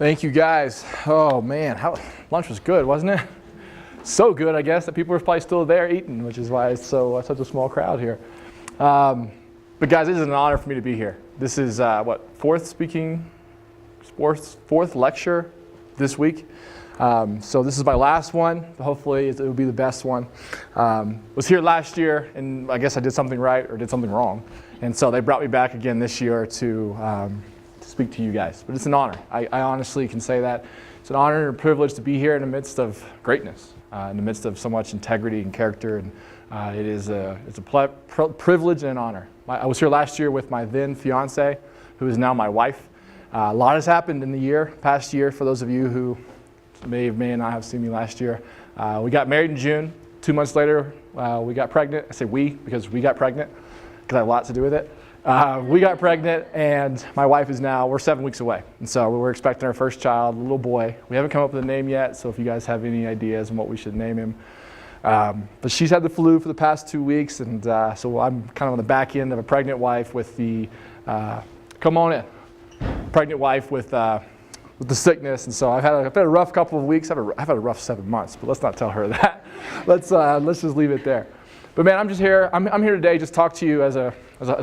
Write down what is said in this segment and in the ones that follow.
Thank you guys. Oh man, lunch was good, wasn't it? So good, I guess, that people are probably still there eating, which is why it's such a small crowd here. But guys, it is an honor for me to be here. This is fourth lecture this week. So this is my last one. Hopefully it will be the best one. Was here last year, and I guess I did something right or did something wrong. And so they brought me back again this year to speak to you guys. But it's an honor. I honestly can say that. It's an honor and a privilege to be here in the midst of greatness, in the midst of so much integrity and character. And it's a privilege and an honor. I was here last year with my then fiance, who is now my wife. A lot has happened in the past year, for those of you who may not have seen me last year. We got married in June. 2 months later, we got pregnant. I say we because we got pregnant, because I have a lot to do with it. We got pregnant, and my wife we're 7 weeks away. And so we're expecting our first child, a little boy. We haven't come up with a name yet, so if you guys have any ideas on what we should name him. But she's had the flu for the past 2 weeks, and so I'm kind of on the back end of a pregnant wife with pregnant wife with the sickness. And so I've had a rough couple of weeks. I've had a rough 7 months, but let's not tell her that. Let's just leave it there. But man, I'm just here. I'm here today just talk to you as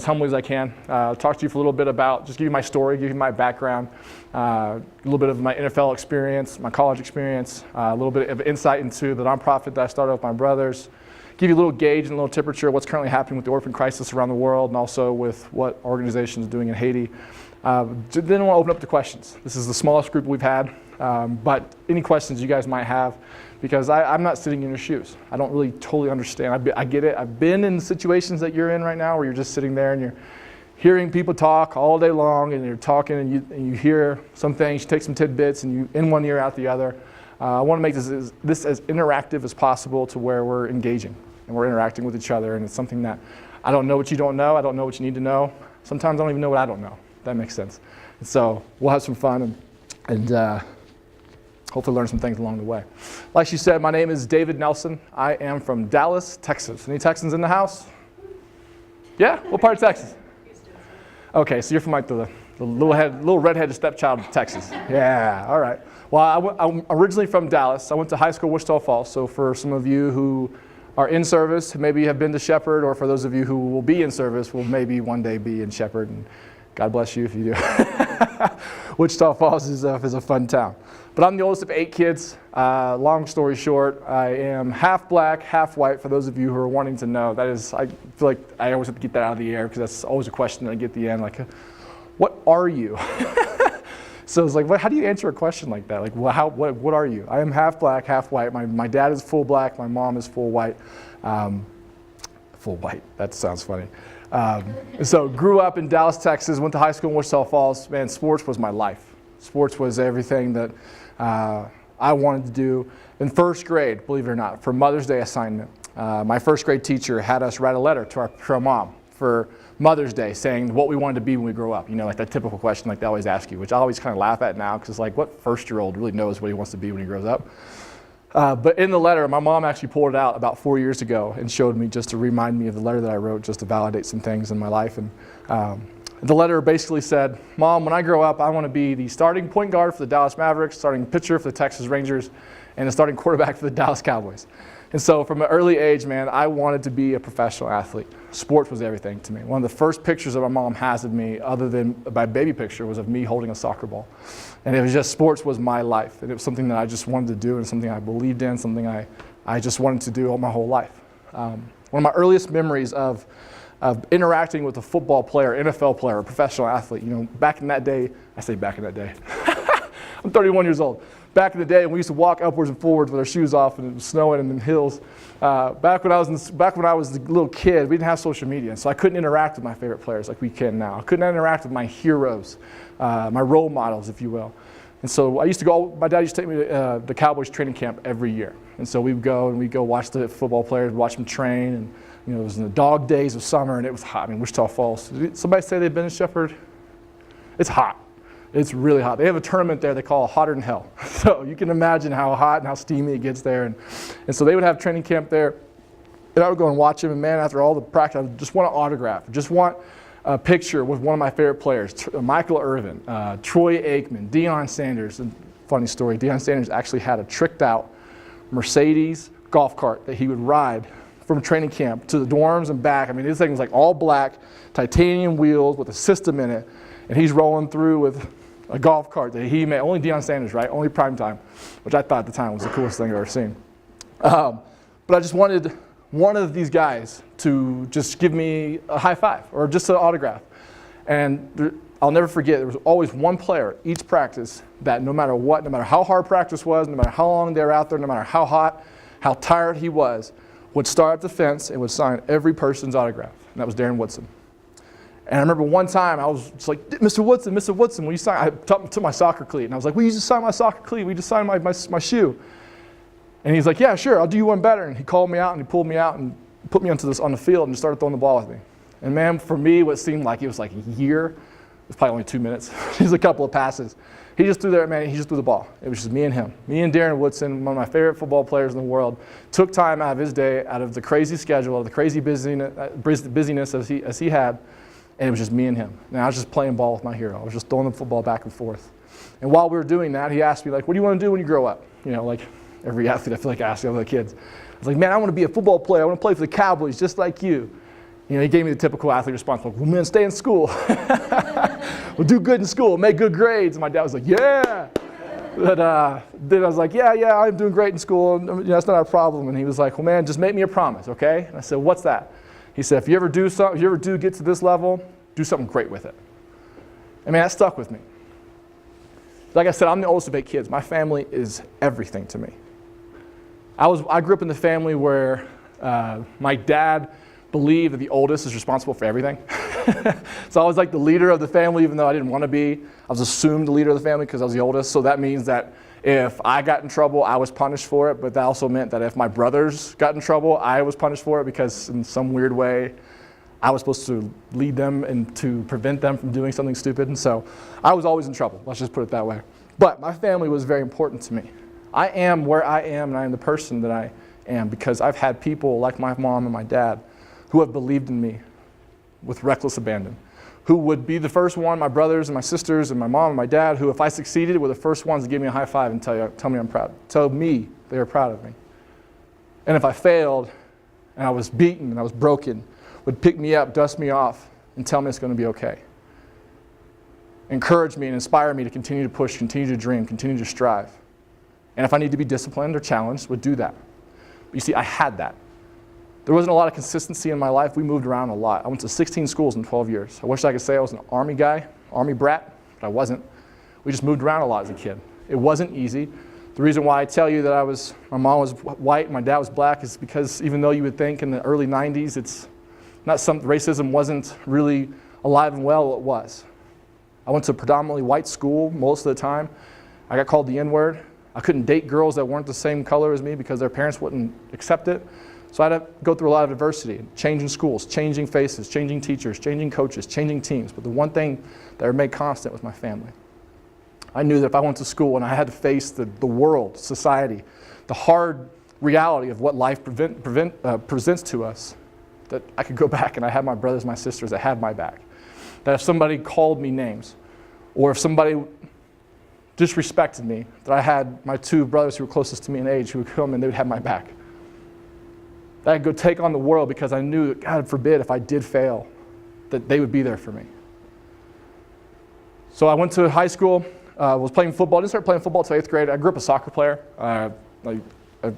humbly as I can. Talk to you for a little bit about, just give you my story, give you my background, a little bit of my NFL experience, my college experience, a little bit of insight into the nonprofit that I started with my brothers, give you a little gauge and a little temperature of what's currently happening with the orphan crisis around the world, and also with what organizations are doing in Haiti. Then we'll open up to questions. This is the smallest group we've had, but any questions you guys might have, because I'm not sitting in your shoes. I don't really totally understand. I get it. I've been in situations that you're in right now where you're just sitting there and you're hearing people talk all day long, and you're talking and you hear some things, you take some tidbits, and you in one ear out the other. I want to make this as interactive as possible, to where we're engaging and we're interacting with each other, and it's something that I don't know what you don't know. I don't know what you need to know. Sometimes I don't even know what I don't know. That makes sense. And so we'll have some fun and hopefully learn some things along the way. Like she said, my name is David Nelson. I am from Dallas, Texas. Any Texans in the house? Yeah? What part of Texas? Okay, so you're from like the little redheaded stepchild of Texas. Yeah, all right. Well, I'm originally from Dallas. I went to high school in Wichita Falls. So for some of you who are in service, maybe have been to Shepherd, or for those of you who will be in service, will maybe one day be in Shepherd. And God bless you if you do. Wichita Falls is a fun town. But I'm the oldest of 8 kids. Long story short, I am half black, half white, for those of you who are wanting to know. That is, I feel like I always have to get that out of the air, because that's always a question that I get at the end, like, what are you? So it's like, how do you answer a question like that? Like, what are you? I am half black, half white. My dad is full black, my mom is full white. Full white, that sounds funny. So grew up in Dallas, Texas, went to high school in Wichita Falls. Man, sports was my life. Sports was everything that I wanted to do. In first grade, believe it or not, for Mother's Day assignment, my first grade teacher had us write a letter to our mom for Mother's Day, saying what we wanted to be when we grow up. You know, like that typical question like they always ask you, which I always kind of laugh at now, because it's like, what first-year-old really knows what he wants to be when he grows up? But in the letter, my mom actually pulled it out about 4 years ago and showed me, just to remind me of the letter that I wrote, just to validate some things in my life. And the letter basically said, Mom, when I grow up, I want to be the starting point guard for the Dallas Mavericks, starting pitcher for the Texas Rangers, and the starting quarterback for the Dallas Cowboys. And so from an early age, man, I wanted to be a professional athlete. Sports was everything to me. One of the first pictures that my mom has of me, other than my baby picture, was of me holding a soccer ball. And it was just, sports was my life. And it was something that I just wanted to do, and something I believed in, something I just wanted to do all my whole life. One of my earliest memories of interacting with a football player, NFL player, a professional athlete, you know, back in that day, I say back in that day, I'm 31 years old. Back in the day, we used to walk upwards and forwards with our shoes off, and it was snowing in the hills. Back when I was a little kid, we didn't have social media, so I couldn't interact with my favorite players like we can now. I couldn't interact with my heroes, my role models, if you will. And so my dad used to take me to the Cowboys training camp every year. And so we'd go watch the football players, watch them train, and you know, it was in the dog days of summer, and it was hot. I mean, Wichita Falls. Did somebody say they've been in Shepherd? It's hot. It's really hot. They have a tournament there they call Hotter Than Hell. So you can imagine how hot and how steamy it gets there. And so they would have training camp there, and I would go and watch them. And man, after all the practice, I would just want an autograph. Just want a picture with one of my favorite players, Michael Irvin, Troy Aikman, Deion Sanders. And funny story, Deion Sanders actually had a tricked out Mercedes golf cart that he would ride from training camp to the dorms and back. I mean, this thing was like all black, titanium wheels with a system in it. And he's rolling through with a golf cart that he made. Only Deion Sanders, right? Only prime time, which I thought at the time was the coolest thing I've ever seen. But I just wanted one of these guys to just give me a high five or just an autograph. And I'll never forget, there was always one player each practice that no matter what, no matter how hard practice was, no matter how long they were out there, no matter how hot, how tired he was, would start at the fence and would sign every person's autograph. And that was Darren Woodson. And I remember one time I was just like, Mr. Woodson, will you sign? I took my soccer cleat and I was like, will you just sign my soccer cleat? Will you just sign my shoe? And he's like, yeah, sure, I'll do you one better. And he called me out and he pulled me out and put me on the field and started throwing the ball with me. And man, for me, what seemed like it was like a year, it was probably only 2 minutes. Just a couple of passes. He just threw there, man, he just threw the ball. It was just me and him. Me and Darren Woodson, one of my favorite football players in the world, took time out of his day, out of the crazy schedule, of the crazy busyness as he had, and it was just me and him. And I was just playing ball with my hero. I was just throwing the football back and forth. And while we were doing that, he asked me, like, what do you want to do when you grow up? You know, like every athlete, I feel like asking other kids. I was like, man, I want to be a football player. I want to play for the Cowboys just like you. You know, he gave me the typical athlete response, like, well, man, stay in school. We'll do good in school, make good grades. And my dad was like, yeah. But then I was like, yeah, I'm doing great in school. And, you know, that's not a problem. And he was like, well, man, just make me a promise, okay? And I said, what's that? He said, if you ever do get to this level, do something great with it. And man, that stuck with me. Like I said, I'm the oldest of 8 kids. My family is everything to me. I grew up in the family where my dad believed that the oldest is responsible for everything. So I was like the leader of the family, even though I didn't want to be. I was assumed the leader of the family because I was the oldest. So that means that if I got in trouble, I was punished for it. But that also meant that if my brothers got in trouble, I was punished for it because in some weird way, I was supposed to lead them and to prevent them from doing something stupid. And so I was always in trouble. Let's just put it that way. But my family was very important to me. I am where I am, and I am the person that I am because I've had people like my mom and my dad who have believed in me with reckless abandon, who would be the first one, my brothers and my sisters and my mom and my dad, who if I succeeded were the first ones to give me a high five and tell me I'm proud, tell me they were proud of me. And if I failed and I was beaten and I was broken, would pick me up, dust me off, and tell me it's going to be okay. Encourage me and inspire me to continue to push, continue to dream, continue to strive. And if I need to be disciplined or challenged, would do that. But you see, I had that. There wasn't a lot of consistency in my life. We moved around a lot. I went to 16 schools in 12 years. I wish I could say I was an Army guy, Army brat, but I wasn't. We just moved around a lot as a kid. It wasn't easy. The reason why I tell you that my mom was white and my dad was black is because even though you would think in the early 90s racism wasn't really alive and well, it was. I went to a predominantly white school most of the time. I got called the N-word. I couldn't date girls that weren't the same color as me because their parents wouldn't accept it. So I had to go through a lot of adversity, changing schools, changing faces, changing teachers, changing coaches, changing teams. But the one thing that remained constant was my family. I knew that if I went to school and I had to face the world, society, the hard reality of what life presents to us, that I could go back and I had my brothers, my sisters that had my back. That if somebody called me names, or if somebody disrespected me, that I had my 2 brothers who were closest to me in age who would come and they would have my back. That I could go take on the world because I knew that, God forbid, if I did fail, that they would be there for me. So I went to high school, was playing football. I didn't start playing football until 8th grade. I grew up a soccer player. I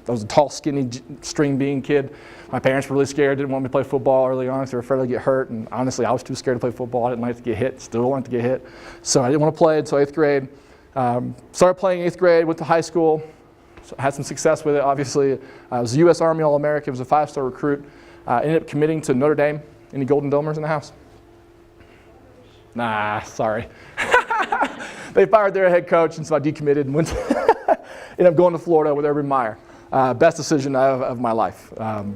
was a tall, skinny, string bean kid. My parents were really scared, didn't want me to play football early on because they were afraid I'd get hurt. And honestly, I was too scared to play football. I didn't like to get hit, still don't like to get hit. So I didn't want to play until 8th grade. Started playing 8th grade, went to high school. So had some success with it, obviously. I was a U.S. Army All-American, was a 5-star recruit. Ended up committing to Notre Dame. Any Golden Domers in the house? Nah, sorry. They fired their head coach, and so I decommitted and ended up going to Florida with Urban Meyer. Best decision of my life. I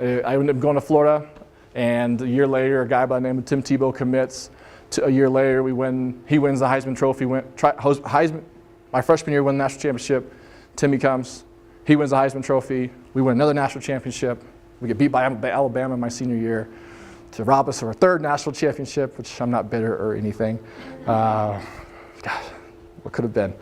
ended up going to Florida, and a year later, a guy by the name of Tim Tebow commits. A year later, he wins the Heisman Trophy. My freshman year, won the national championship. Timmy comes, he wins the Heisman Trophy. We win another national championship. We get beat by Alabama my senior year. to rob us of our third national championship, which I'm not bitter or anything. God, what could have been?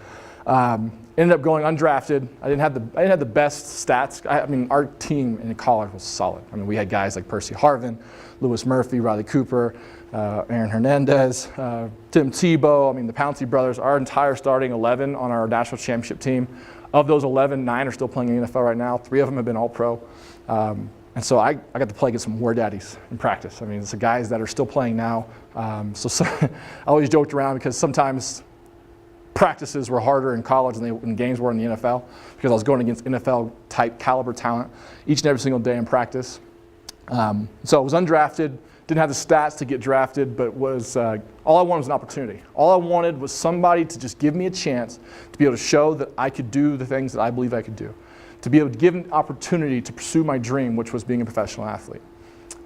Ended up going undrafted. I didn't have the best stats. I mean, our team in college was solid. I mean, we had guys like Percy Harvin, Lewis Murphy, Riley Cooper, Aaron Hernandez, Tim Tebow. I mean, the Pouncey brothers. Our entire starting 11 on our national championship team. Of those 11, 9 are still playing in the NFL right now. 3 of them have been All-Pro. And so I got to play against some war daddies in practice. I mean, it's the guys that are still playing now. So I always joked around because sometimes practices were harder in college than games were in the NFL because I was going against NFL-type caliber talent each and every single day in practice. So I was undrafted, didn't have the stats to get drafted, but all I wanted was an opportunity. All I wanted was somebody to just give me a chance to be able to show that I could do the things that I believe I could do, to be able to give an opportunity to pursue my dream, which was being a professional athlete.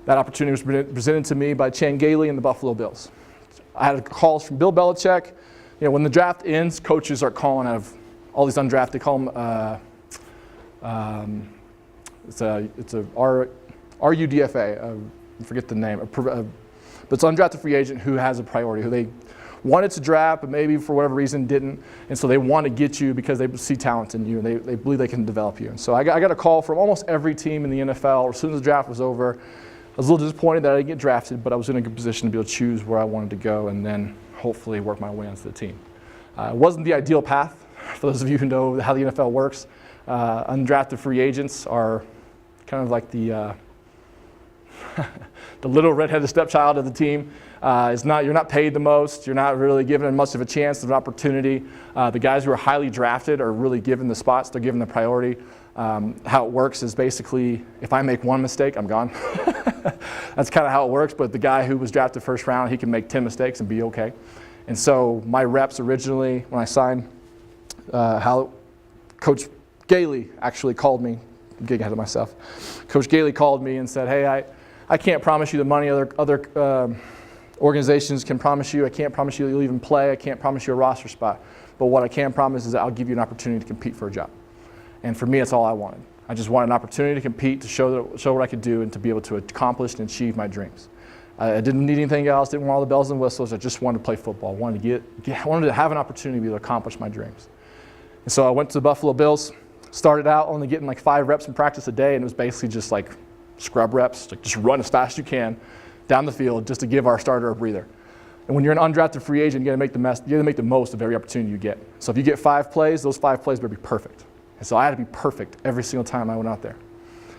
That opportunity was presented to me by Chan Gailey and the Buffalo Bills. I had calls from Bill Belichick. You know, when the draft ends, coaches are calling out of all these undrafted. They call them it's a RUDFA. I forget the name. But it's an undrafted free agent who has a priority, who they wanted to draft, but maybe for whatever reason didn't. And so they want to get you because they see talent in you and they believe they can develop you. And so I got a call from almost every team in the NFL. As soon as the draft was over, I was a little disappointed that I didn't get drafted, but I was in a good position to be able to choose where I wanted to go and then hopefully work my way onto the team. It wasn't the ideal path. For those of you who know how the NFL works, undrafted free agents are kind of like the little redheaded stepchild of the team. You're not paid the most. You're not really given much of a chance of an opportunity. The guys who are highly drafted are really given the spots. They're given the priority. How it works is basically if I make one mistake, I'm gone. That's kind of how it works. But the guy who was drafted first round, he can make 10 mistakes and be okay. And so my reps originally, when I signed, Coach Gailey actually called me. I'm getting ahead of myself. Coach Gailey called me and said, hey, I can't promise you the money other organizations can promise you. I can't promise you you'll even play. I can't promise you a roster spot. But what I can promise is that I'll give you an opportunity to compete for a job. And for me, that's all I wanted. I just wanted an opportunity to compete, to show what I could do, and to be able to accomplish and achieve my dreams. I didn't need anything else. Didn't want all the bells and whistles. I just wanted to play football. Wanted to have an opportunity to be able to accomplish my dreams. And so I went to the Buffalo Bills. Started out only getting like 5 reps in practice a day, and it was basically just like scrub reps, like just run as fast as you can down the field just to give our starter a breather. And when you're an undrafted free agent, you got to make the most of every opportunity you get. So if you get 5 plays, those 5 plays better be perfect. And so I had to be perfect every single time I went out there.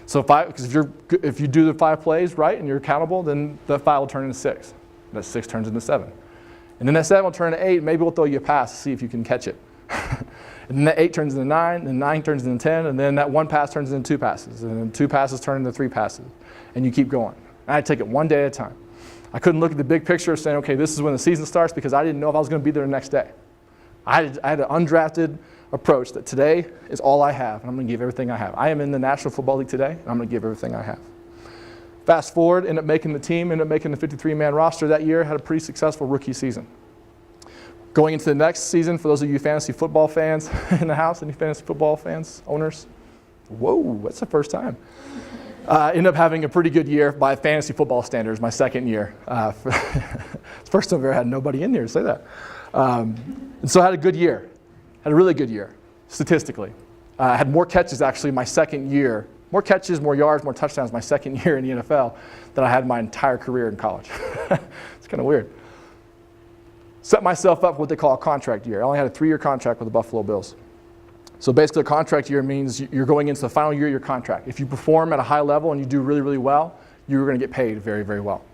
So if you do the 5 plays right and you're accountable, then that 5 will turn into 6. That 6 turns into 7. And then that 7 will turn into 8. Maybe we'll throw you a pass to see if you can catch it. And then that 8 turns into 9, and 9 turns into 10, and then that 1 pass turns into 2 passes, and then 2 passes turn into 3 passes, and you keep going. And I take it one day at a time. I couldn't look at the big picture saying, okay, this is when the season starts, because I didn't know if I was going to be there the next day. I had an undrafted approach that today is all I have, and I'm going to give everything I have. I am in the National Football League today, and I'm going to give everything I have. Fast forward, ended up making the team, ended up making the 53-man roster that year, had a pretty successful rookie season. Going into the next season, for those of you fantasy football fans in the house, any fantasy football fans, owners? Whoa, that's the first time. Ended up having a pretty good year by fantasy football standards, my second year. First time I've ever had nobody in here to say that. And so I had a good year, had a really good year, statistically. I had more catches actually my second year, more catches, more yards, more touchdowns my second year in the NFL than I had my entire career in college. It's kind of weird. Set myself up for what they call a contract year. I only had a 3-year contract with the Buffalo Bills. So basically a contract year means you're going into the final year of your contract. If you perform at a high level and you do really, really well, you're going to get paid very, very well.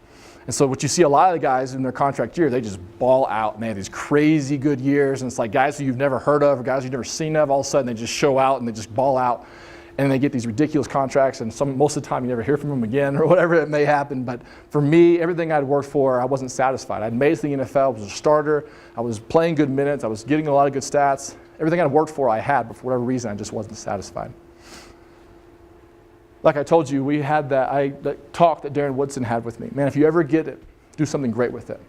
And so what you see a lot of the guys in their contract year, they just ball out, and they have these crazy good years, and it's like guys who you've never heard of or guys you've never seen of, all of a sudden they just show out and they just ball out. And they get these ridiculous contracts, and most of the time you never hear from them again or whatever it may happen. But for me, everything I'd worked for, I wasn't satisfied. I'd made it to the NFL, I was a starter, I was playing good minutes, I was getting a lot of good stats. Everything I'd worked for I had, but for whatever reason I just wasn't satisfied. Like I told you, we had that talk that Darren Woodson had with me. Man, if you ever get it, do something great with it.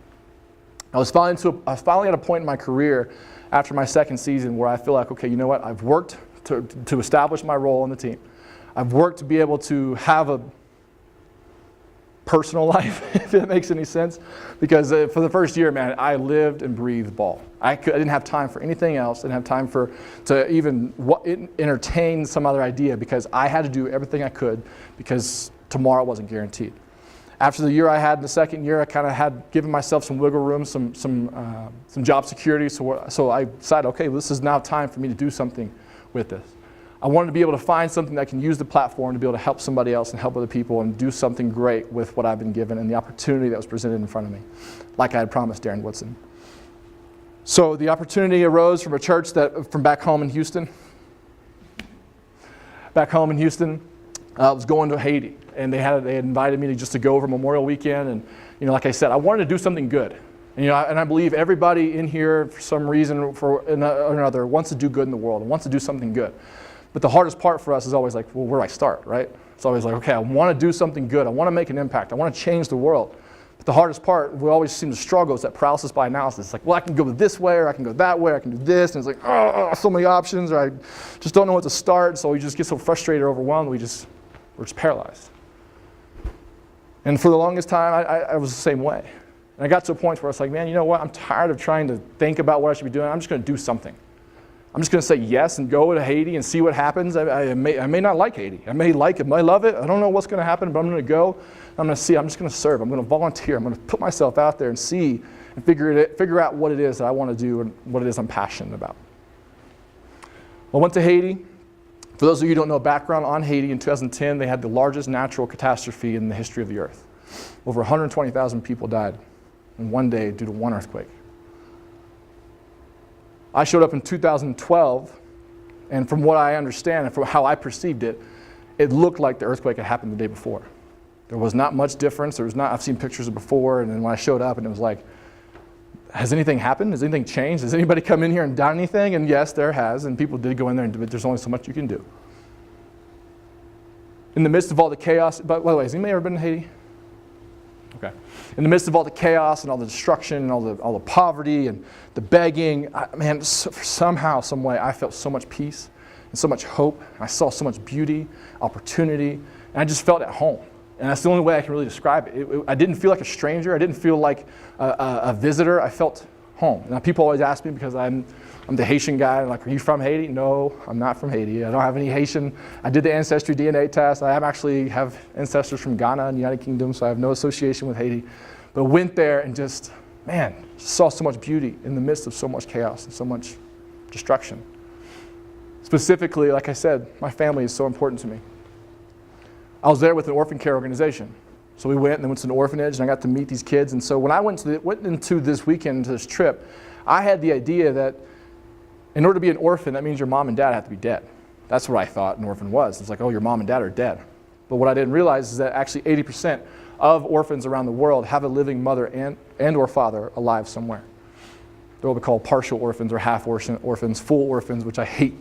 I was finally at a point in my career after my second season where I feel like, okay, you know what, I've worked to establish my role on the team. I've worked to be able to have a personal life, if it makes any sense. Because for the first year, man, I lived and breathed ball. I didn't have time for anything else. Didn't have time to even entertain some other idea, because I had to do everything I could, because tomorrow wasn't guaranteed. After the year I had in the second year, I kind of had given myself some wiggle room, some job security. So I decided, okay, well, this is now time for me to do something with this. I wanted to be able to find something that can use the platform to be able to help somebody else and help other people and do something great with what I've been given and the opportunity that was presented in front of me, like I had promised Darren Woodson. So the opportunity arose from a church from back home in Houston. Back home in Houston, I was going to Haiti, and they had invited me to go over Memorial Weekend, and like I said, I wanted to do something good. And I believe everybody in here, for some reason or another, wants to do good in the world and wants to do something good. But the hardest part for us is always like, well, where do I start, right? It's always like, okay, I want to do something good. I want to make an impact. I want to change the world. But the hardest part, we always seem to struggle, is that paralysis by analysis. It's like, well, I can go this way, or I can go that way, or I can do this. And it's like, oh, so many options, or I just don't know what to start. So we just get so frustrated or overwhelmed, we're just paralyzed. And for the longest time, I was the same way. And I got to a point where I was like, man, you know what? I'm tired of trying to think about what I should be doing. I'm just going to do something. I'm just going to say yes and go to Haiti and see what happens. I may not like Haiti. I may like it. I may love it. I don't know what's going to happen, but I'm going to go. I'm going to see. I'm just going to serve. I'm going to volunteer. I'm going to put myself out there and see and figure out what it is that I want to do and what it is I'm passionate about. Well, I went to Haiti. For those of you who don't know background on Haiti, in 2010, they had the largest natural catastrophe in the history of the earth. Over 120,000 people died in one day due to one earthquake. I showed up in 2012, and from what I understand and from how I perceived it, it looked like the earthquake had happened the day before. There was not much difference. I've seen pictures of before, and then when I showed up, and it was like, has anything happened? Has anything changed? Has anybody come in here and done anything? And yes, there has, and people did go in there, but there's only so much you can do. In the midst of all the chaos, by the way, has anybody ever been to Haiti? Okay. In the midst of all the chaos and all the destruction and all the poverty and the begging, somehow, some way, I felt so much peace and so much hope. I saw so much beauty, opportunity, and I just felt at home. And that's the only way I can really describe it. I didn't feel like a stranger. I didn't feel like a visitor. I felt home. Now, people always ask me, because I'm the Haitian guy, like, are you from Haiti? No, I'm not from Haiti. I don't have any Haitian. I did the ancestry DNA test. I actually have ancestors from Ghana and the United Kingdom, so I have no association with Haiti. But went there and just saw so much beauty in the midst of so much chaos and so much destruction. Specifically, like I said, my family is so important to me. I was there with an orphan care organization. So we went to an orphanage, and I got to meet these kids. And so when I went into this weekend, to this trip, I had the idea that in order to be an orphan, that means your mom and dad have to be dead. That's what I thought an orphan was. It's like, oh, your mom and dad are dead. But what I didn't realize is that actually 80% of orphans around the world have a living mother and or father alive somewhere. They're what we call partial orphans or half orphans, full orphans, which I hate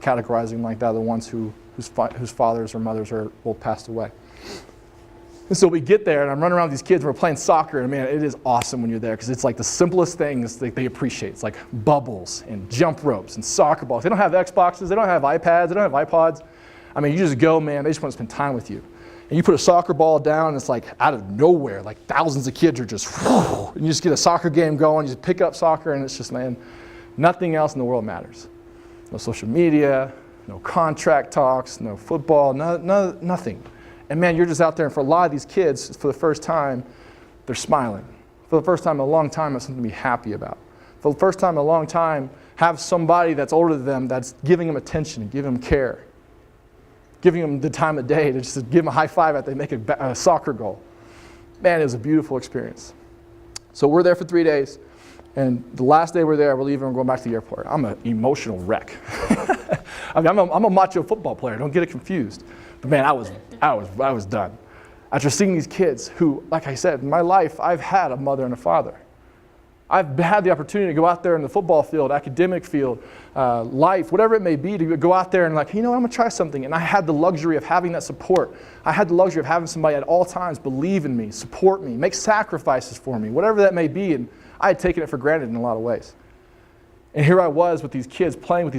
categorizing like that, the ones whose fathers or mothers are both passed away. And so we get there, and I'm running around with these kids, and we're playing soccer, and man, it is awesome when you're there, because it's like the simplest things that they appreciate. It's like bubbles and jump ropes and soccer balls. They don't have Xboxes, they don't have iPads, they don't have iPods. I mean, you just go, man, they just want to spend time with you. And you put a soccer ball down, and it's like out of nowhere, like thousands of kids are just, and you just get a soccer game going, you just pick up soccer, and it's just, man, nothing else in the world matters. No social media, no contract talks, no football, nothing. And man, you're just out there, and for a lot of these kids, for the first time, they're smiling. For the first time in a long time, it's something to be happy about. For the first time in a long time, have somebody that's older than them that's giving them attention, giving them care, giving them the time of day to just give them a high five after they make a soccer goal. Man, it was a beautiful experience. So we're there for 3 days, and the last day we're there, we're leaving and we're going back to the airport. I'm an emotional wreck. I mean, I'm a macho football player, don't get it confused. But man, I was done. After seeing these kids who, like I said, in my life, I've had a mother and a father. I've had the opportunity to go out there in the football field, academic field, life, whatever it may be, to go out there and like, I'm going to try something. And I had the luxury of having that support. I had the luxury of having somebody at all times believe in me, support me, make sacrifices for me, whatever that may be. And I had taken it for granted in a lot of ways. And here I was with these kids, playing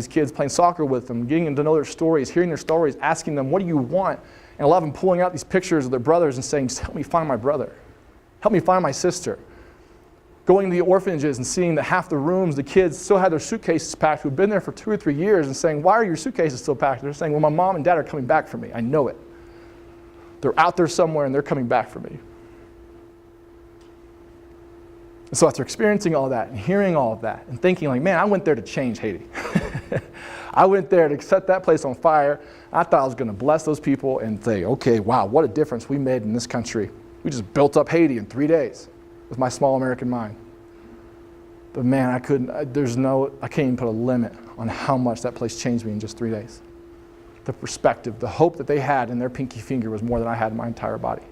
soccer with them, getting to know their stories, hearing their stories, asking them, what do you want? And a lot of them pulling out these pictures of their brothers and saying, just help me find my brother. Help me find my sister. Going to the orphanages and seeing that half the rooms, the kids still had their suitcases packed, who've been there for 2 or 3 years, and saying, why are your suitcases still packed? They're saying, well, my mom and dad are coming back for me. I know it. They're out there somewhere and they're coming back for me. And so after experiencing all that and hearing all of that and thinking like, man, I went there to change Haiti. I went there to set that place on fire. I thought I was going to bless those people and say, okay, wow, what a difference we made in this country. We just built up Haiti in 3 days with my small American mind. But man, I can't even put a limit on how much that place changed me in just 3 days. The perspective, the hope that they had in their pinky finger was more than I had in my entire body.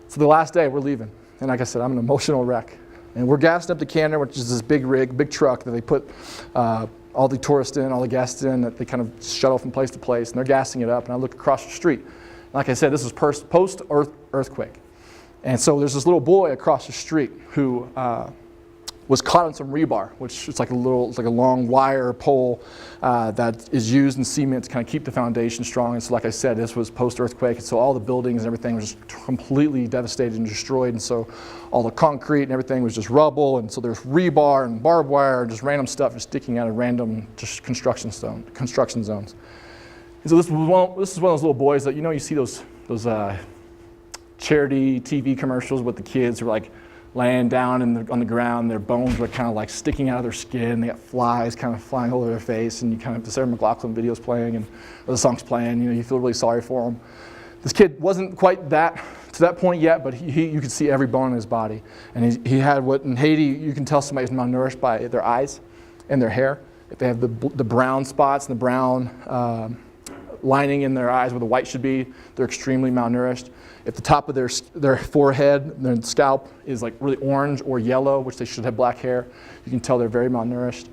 So the last day, we're leaving. And like I said, I'm an emotional wreck. And we're gassing up the canner, which is this big rig, big truck that they put all the tourists in, all the guests in, that they kind of shuttle from place to place. And they're gassing it up. And I look across the street. Like I said, this was post-earthquake. And so there's this little boy across the street who was caught on some rebar, which is like a long wire pole that is used in cement to kind of keep the foundation strong. And so like I said, this was post-earthquake, and so all the buildings and everything was just completely devastated and destroyed, and so all the concrete and everything was just rubble, and so there's rebar and barbed wire and just random stuff just sticking out of random just construction zones. And so this is one of those little boys that, you see those charity TV commercials with the kids who are like laying down on the ground, their bones were kind of like sticking out of their skin, they got flies kind of flying all over their face, and you kind of, the Sarah McLachlan video's playing, or the song's playing, you feel really sorry for him. This kid wasn't quite to that point yet, but you could see every bone in his body. And he had what in Haiti, you can tell somebody's malnourished by their eyes and their hair. If they have the brown spots and the brown lining in their eyes where the white should be, they're extremely malnourished. If the top of their forehead, their scalp is like really orange or yellow, which they should have black hair, you can tell they're very malnourished.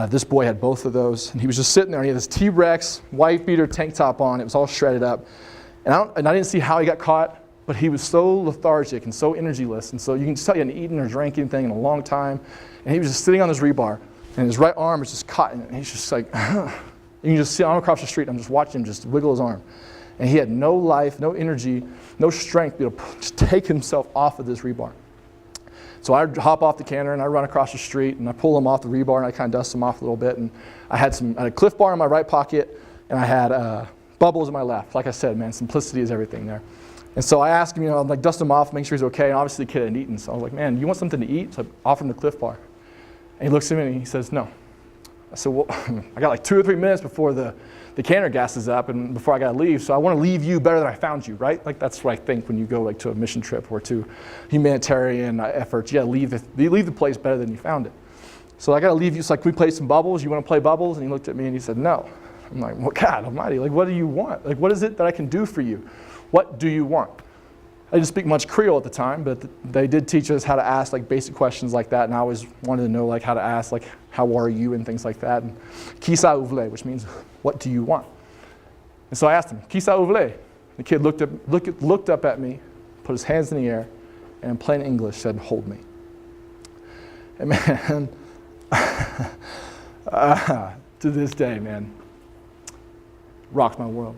This boy had both of those, and he was just sitting there, and he had this T-Rex white beater tank top on. It was all shredded up. And I didn't see how he got caught, but he was so lethargic and so energyless, and so you can just tell he hadn't eaten or drank anything in a long time, and he was just sitting on this rebar, and his right arm was just caught in it, and he's just like, you can just see him across the street, and I'm just watching him just wiggle his arm. And he had no life, no energy, no strength to be able to just take himself off of this rebar. So I hop off the canter and I run across the street and I pull him off the rebar and I kind of dust him off a little bit. And I had a Cliff Bar in my right pocket and I had bubbles in my left. Like I said, man, simplicity is everything there. And so I asked him, I'm like, dust him off, make sure he's okay. And obviously the kid hadn't eaten. So I was like, man, you want something to eat? So I offered him the Cliff Bar. And he looks at me and he says, no. I said, well, I got like 2 or 3 minutes before the canner gasses up and before I got to leave, so I want to leave you better than I found you, right? Like that's what I think when you go like to a mission trip or to humanitarian efforts. You got to leave the place better than you found it. So I got to leave you. So like, can we play some bubbles? You want to play bubbles? And he looked at me and he said, no. I'm like, well, God almighty, like what do you want? Like what is it that I can do for you? What do you want? I didn't speak much Creole at the time, but they did teach us how to ask like basic questions like that, and I always wanted to know like how to ask like how are you and things like that. And qui ça vous voulez, which means what do you want? And so I asked him, qui ça vous voulez? The kid looked up at me, put his hands in the air, and in plain English said, hold me. And man, to this day, man, rocked my world.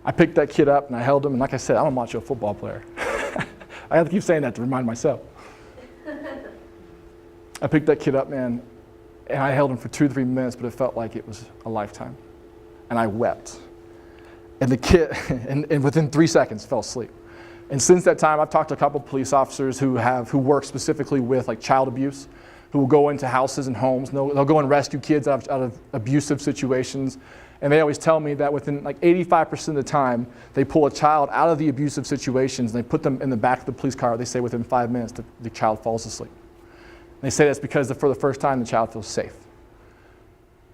I picked that kid up and I held him, and like I said, I'm a macho football player. I have to keep saying that to remind myself. I picked that kid up, man, and I held him for 2 to 3 minutes, but it felt like it was a lifetime. And I wept. And the kid, and within 3 seconds, fell asleep. And since that time, I've talked to a couple of police officers who work specifically with like child abuse, who will go into houses and homes, and they'll go and rescue kids out of abusive situations. And they always tell me that within like 85% of the time, they pull a child out of the abusive situations and they put them in the back of the police car. They say within 5 minutes, the child falls asleep. And they say that's because for the first time, the child feels safe.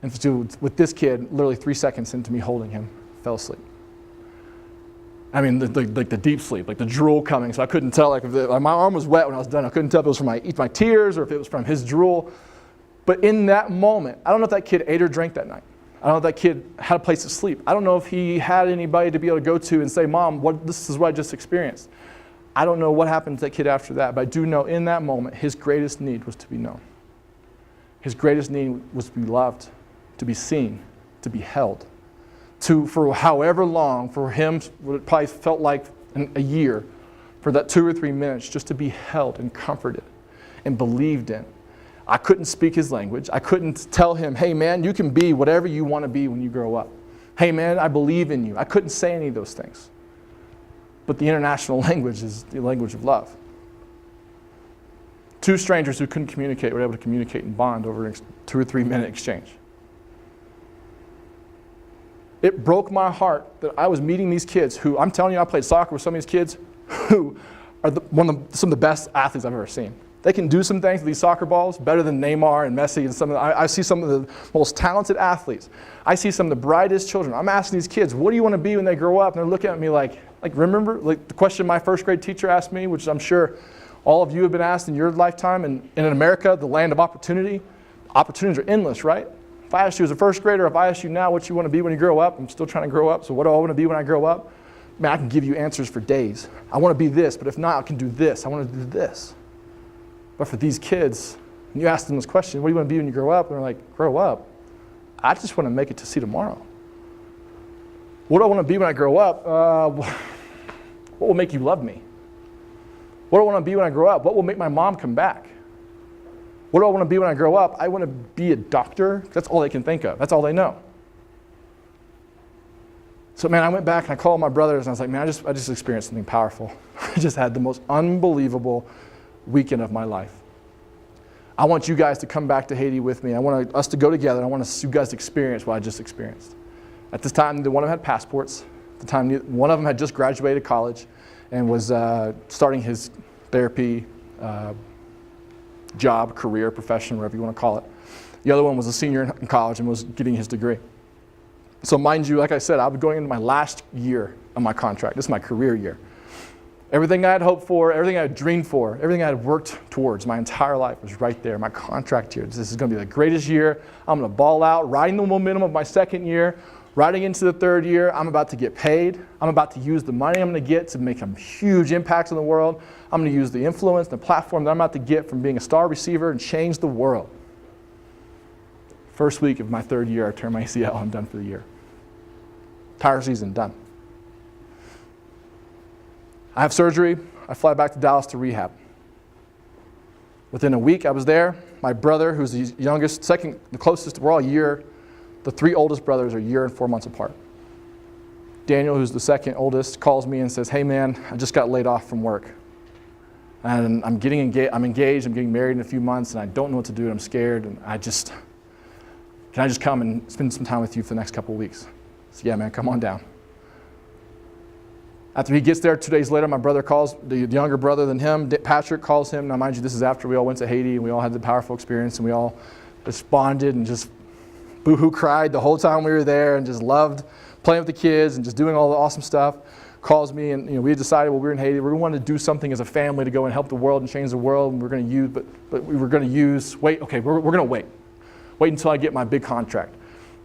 And so with this kid, literally 3 seconds into me holding him, fell asleep. I mean, like the deep sleep, like the drool coming. So I couldn't tell, like my arm was wet when I was done. I couldn't tell if it was from my tears or if it was from his drool. But in that moment, I don't know if that kid ate or drank that night. I don't know if that kid had a place to sleep. I don't know if he had anybody to be able to go to and say, Mom, this is what I just experienced. I don't know what happened to that kid after that, but I do know in that moment, his greatest need was to be known. His greatest need was to be loved, to be seen, to be held. For however long, for him, what it probably felt like a year, for that 2 or 3 minutes, just to be held and comforted and believed in. I couldn't speak his language. I couldn't tell him, hey man, you can be whatever you want to be when you grow up. Hey man, I believe in you. I couldn't say any of those things. But the international language is the language of love. 2 strangers who couldn't communicate were able to communicate and bond over a 2 or 3 minute exchange. It broke my heart that I was meeting these kids who, I'm telling you, I played soccer with some of these kids who are some of the best athletes I've ever seen. They can do some things with these soccer balls better than Neymar and Messi and I see some of the most talented athletes. I see some of the brightest children. I'm asking these kids, what do you want to be when they grow up? And they're looking at me like remember the question my first grade teacher asked me, which I'm sure all of you have been asked in your lifetime. And in America, the land of opportunity, opportunities are endless, right? If I asked you as a first grader, if I asked you now what you want to be when you grow up, I'm still trying to grow up, so what do I want to be when I grow up? Man, I can give you answers for days. I want to be this, but if not, I can do this. I want to do this. But for these kids, when you ask them this question, what do you want to be when you grow up? And they're like, grow up? I just want to make it to see tomorrow. What do I want to be when I grow up? What will make you love me? What do I want to be when I grow up? What will make my mom come back? What do I want to be when I grow up? I want to be a doctor. That's all they can think of. That's all they know. So man, I went back and I called my brothers and I was like, man, I just experienced something powerful. I just had the most unbelievable weekend of my life. I want you guys to come back to Haiti with me. I want us to go together. I want you guys to experience what I just experienced. At this time, neither one of them had passports. At the time, one of them had just graduated college and was starting his therapy job, career, profession, whatever you want to call it. The other one was a senior in college and was getting his degree. So mind you, like I said, I was going into my last year of my contract. This is my career year. Everything I had hoped for, everything I had dreamed for, everything I had worked towards my entire life was right there, my contract year. This is going to be the greatest year. I'm going to ball out, riding the momentum of my second year, riding into the third year. I'm about to get paid. I'm about to use the money I'm going to get to make a huge impact on the world. I'm going to use the influence, the platform that I'm about to get from being a star receiver and change the world. First week of my third year, I turned my ACL. I'm done for the year. Entire season, done. I have surgery. I fly back to Dallas to rehab. Within a week, I was there. My brother, who's the youngest, second, the closest, we're all a year. The 3 oldest brothers are a year and 4 months apart. Daniel, who's the second oldest, calls me and says, hey man, I just got laid off from work. And I'm engaged, I'm getting married in a few months, and I don't know what to do, and I'm scared, and can I just come and spend some time with you for the next couple of weeks? I said, yeah man, come on down. After he gets there 2 days later, my brother calls, the younger brother than him, Patrick, calls him. Now mind you, this is after we all went to Haiti and we all had the powerful experience and we all just bonded and just boo-hoo cried the whole time we were there and just loved playing with the kids and just doing all the awesome stuff. Calls me and we had decided while we were in Haiti, we wanted to do something as a family to go and help the world and change the world, and we're going to use, but we were going to use, we're going to wait. Wait until I get my big contract.